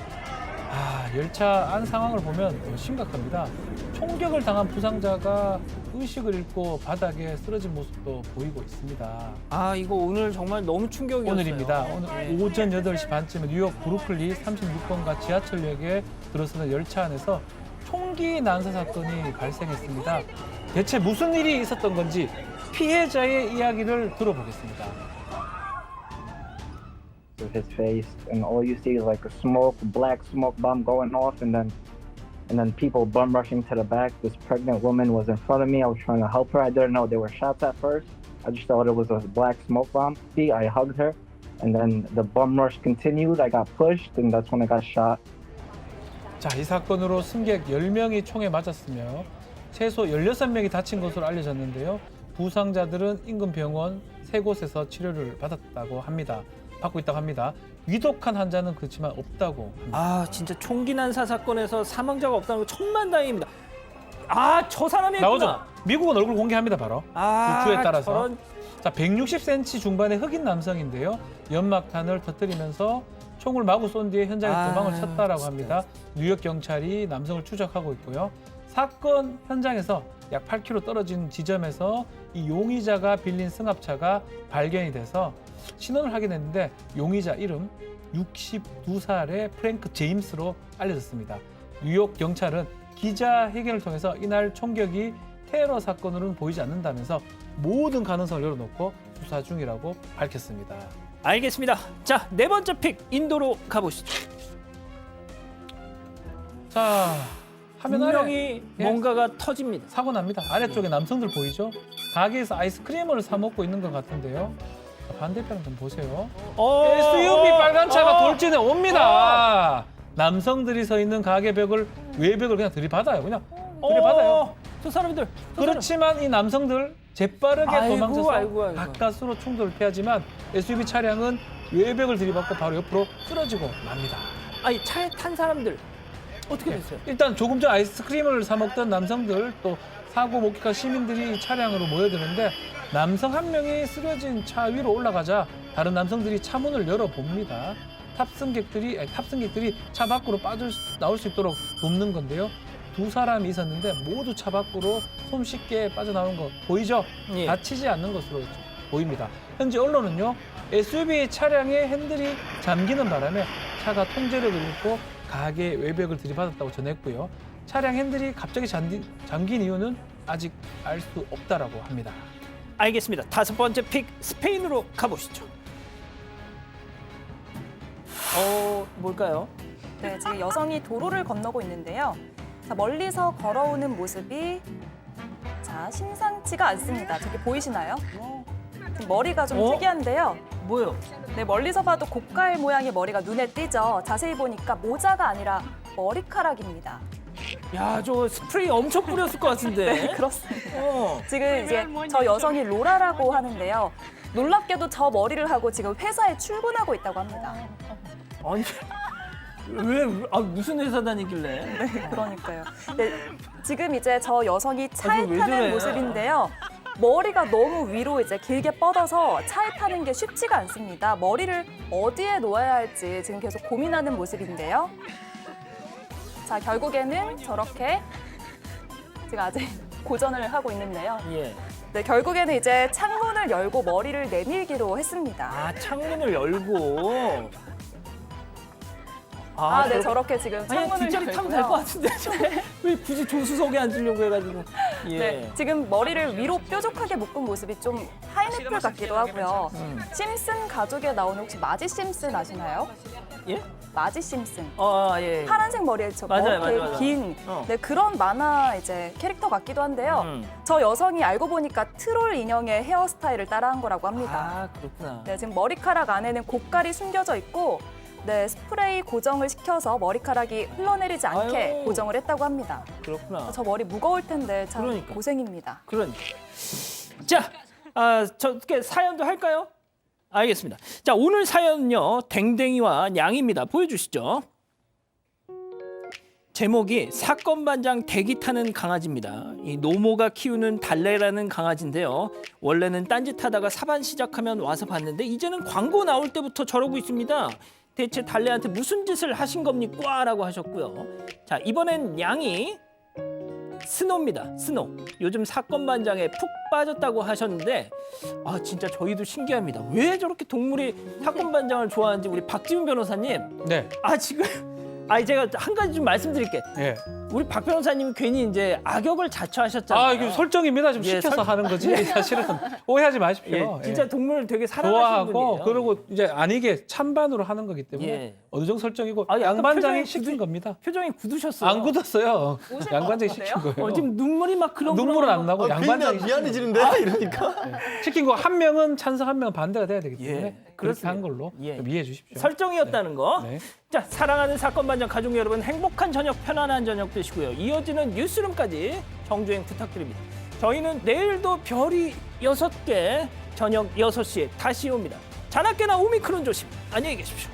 열차 안 상황을 보면 심각합니다. 총격을 당한 부상자가 의식을 잃고 바닥에 쓰러진 모습도 보이고 있습니다. 이거 오늘 정말 너무 충격이었어요. 오늘입니다. 오늘 오전 8시 반쯤에 뉴욕 브루클리 36번가 지하철역에 들어서는 열차 안에서 총기 난사 사건이 발생했습니다. 대체 무슨 일이 있었던 건지 피해자의 이야기를 들어보겠습니다. His face, and all you see is like a smoke, black smoke bomb going off, and then people bum rushing to the back. This pregnant woman was in front of me. I was trying to help her. I didn't know they were shots at first. I just thought it was a black smoke bomb. I hugged her, and then the bum rush continued. I got pushed, and that's when I got shot. 자, 이 사건으로 승객 10명이 총에 맞았으며 최소 16명이 다친 것으로 알려졌는데요. 부상자들은 인근 병원 3곳에서 치료를 받고 있다고 합니다. 위독한 환자는 그렇지만 없다고 합니다. 진짜 총기 난사 사건에서 사망자가 없다는 거 천만다행입니다. 저 사람이 나오죠. 미국은 얼굴 공개합니다, 바로. 주에 따라서. 자, 160cm 중반의 흑인 남성인데요. 연막탄을 터뜨리면서 총을 마구 쏜 뒤에 현장에 도망을 쳤다라고 합니다. 뉴욕 경찰이 남성을 추적하고 있고요. 사건 현장에서 약 8km 떨어진 지점에서 이 용의자가 빌린 승합차가 발견이 돼서 신원을 확인했는데 용의자 이름 62살의 프랭크 제임스로 알려졌습니다. 뉴욕 경찰은 기자회견을 통해서 이날 총격이 테러 사건으로는 보이지 않는다면서 모든 가능성을 열어놓고 수사 중이라고 밝혔습니다. 알겠습니다. 자, 네 번째 픽 인도로 가보시죠. 자, 화면 분명히 뭔가가 터집니다. 사고 납니다. 아래쪽에 남성들 보이죠? 가게에서 아이스크림을 사 먹고 있는 것 같은데요. 자, 반대편 좀 보세요. SUV 빨간 차가 돌진해 옵니다. 남성들이 서 있는 가게 외벽을 그냥 들이받아요. 들이받아요. 저 사람들. 그렇지만 이 남성들 재빠르게 도망쳐서 아이고. 가까스로 충돌을 피하지만 SUV 차량은 외벽을 들이받고 바로 옆으로 쓰러지고 맙니다. 차에 탄 사람들 어떻게 됐어요? 일단 조금 전 아이스크림을 사 먹던 남성들 또 사고 목격한 시민들이 차량으로 모여드는데 남성 한 명이 쓰러진 차 위로 올라가자 다른 남성들이 차 문을 열어봅니다. 탑승객들이 차 밖으로 나올 수 있도록 돕는 건데요. 두 사람이 있었는데 모두 차 밖으로 손쉽게 빠져나온 거 보이죠? 다치지 않는 것으로 보입니다. 현재 언론은요. SUV 차량의 핸들이 잠기는 바람에 차가 통제력을 잃고 가게 외벽을 들이받았다고 전했고요. 차량 핸들이 갑자기 잠긴 이유는 아직 알 수 없다라고 합니다. 알겠습니다. 5번째 픽 스페인으로 가보시죠. 뭘까요? 네, 지금 여성이 도로를 건너고 있는데요. 자, 멀리서 걸어오는 모습이 자, 심상치가 않습니다. 저기 보이시나요? 지금 머리가 좀 특이한데요. 뭐요? 네, 멀리서 봐도 고깔 모양의 머리가 눈에 띄죠. 자세히 보니까 모자가 아니라 머리카락입니다. 야, 저 스프레이 엄청 뿌렸을 것 같은데. 네, 그렇습니다. 지금 이제 저 여성이 로라라고 하는데요. 놀랍게도 저 머리를 하고 지금 회사에 출근하고 있다고 합니다. 아니, 무슨 회사 다니길래? 네, 그러니까요. 네, 지금 이제 저 여성이 차에 왜 타는 저래? 모습인데요. 머리가 너무 위로 이제 길게 뻗어서 차에 타는 게 쉽지가 않습니다. 머리를 어디에 놓아야 할지 지금 계속 고민하는 모습인데요. 자, 결국에는 저렇게 지금 아직 고전을 하고 있는데요. 예. 네, 결국에는 이제 창문을 열고 머리를 내밀기로 했습니다. 아, 창문을 열고. 네, 저렇게- 저렇게 지금 아니, 창문을 뒷자리 타면 될 열고요. 것 같은데. 왜 굳이 조수석에 앉으려고 해가지고. 예. 네, 지금 머리를 위로 뾰족하게 묶은 모습이 좀 파인애플 같기도 하고요. 심슨 가족에 나오는 혹시 마지 심슨 아시나요? 예? 마지 심슨. 예. 파란색 머리에 저 맞아요, 이렇게 맞아요. 긴 네, 그런 만화 이제 캐릭터 같기도 한데요. 음. 저 여성이 알고 보니까 트롤 인형의 헤어스타일을 따라한 거라고 합니다. 아, 그렇구나. 네, 지금 머리카락 안에는 고깔이 숨겨져 있고 네, 스프레이 고정을 시켜서 머리카락이 흘러내리지 않게 아유. 고정을 했다고 합니다. 그렇구나. 저 머리 무거울 텐데 참 그러니까. 고생입니다. 그러니까. 자, 저렇게 사연도 할까요? 알겠습니다. 자, 오늘 사연은요, 댕댕이와 냥입니다. 보여주시죠. 제목이 사건 반장 대기 타는 강아지입니다. 이 노모가 키우는 달래라는 강아지인데요. 원래는 딴짓하다가 사반 시작하면 와서 봤는데 이제는 광고 나올 때부터 저러고 있습니다. 대체 달래한테 무슨 짓을 하신 겁니까? 라고 하셨고요. 자, 이번엔 냥이 스노입니다. 스노. 요즘 사건 반장에 푹 빠졌다고 하셨는데 진짜 저희도 신기합니다. 왜 저렇게 동물이 사건 반장을 좋아하는지 우리 박지훈 변호사님. 네. 지금 제가 한 가지 좀 말씀드릴게. 예. 우리 박 변호사님 괜히 이제 악역을 자처하셨잖아요. 이게 설정입니다. 좀 예, 시켜서 하는 거지. 사실은 오해하지 마십시오. 예, 진짜 예. 동물을 되게 사랑하시는 좋아하고 분이에요. 그리고 이제 아니게 찬반으로 하는 거기 때문에 예. 어느 정도 설정이고 약간 양반장이 표정이 시킨 겁니다. 표정이 굳으셨어요. 안 굳었어요. 오실 양반장이 것 시킨 같은데요? 거예요. 지금 눈물이 막 그런 눈물은 안 나고 양반장이 괜히 미안해지는데 이러니까. 시킨 거 한 명은 찬성 한 명은 반대가 돼야 되기 때문에 예, 그렇게 그렇습니다. 한 걸로 예. 좀 이해해 주십시오. 설정이었다는 거. 네. 자, 사랑하는 사건 반장 가족 여러분, 행복한 저녁, 편안한 저녁 되시고요. 이어지는 뉴스룸까지 정주행 부탁드립니다. 저희는 내일도 별이 6개 저녁 6시에 다시 옵니다. 자나깨나 오미크론 조심. 안녕히 계십시오.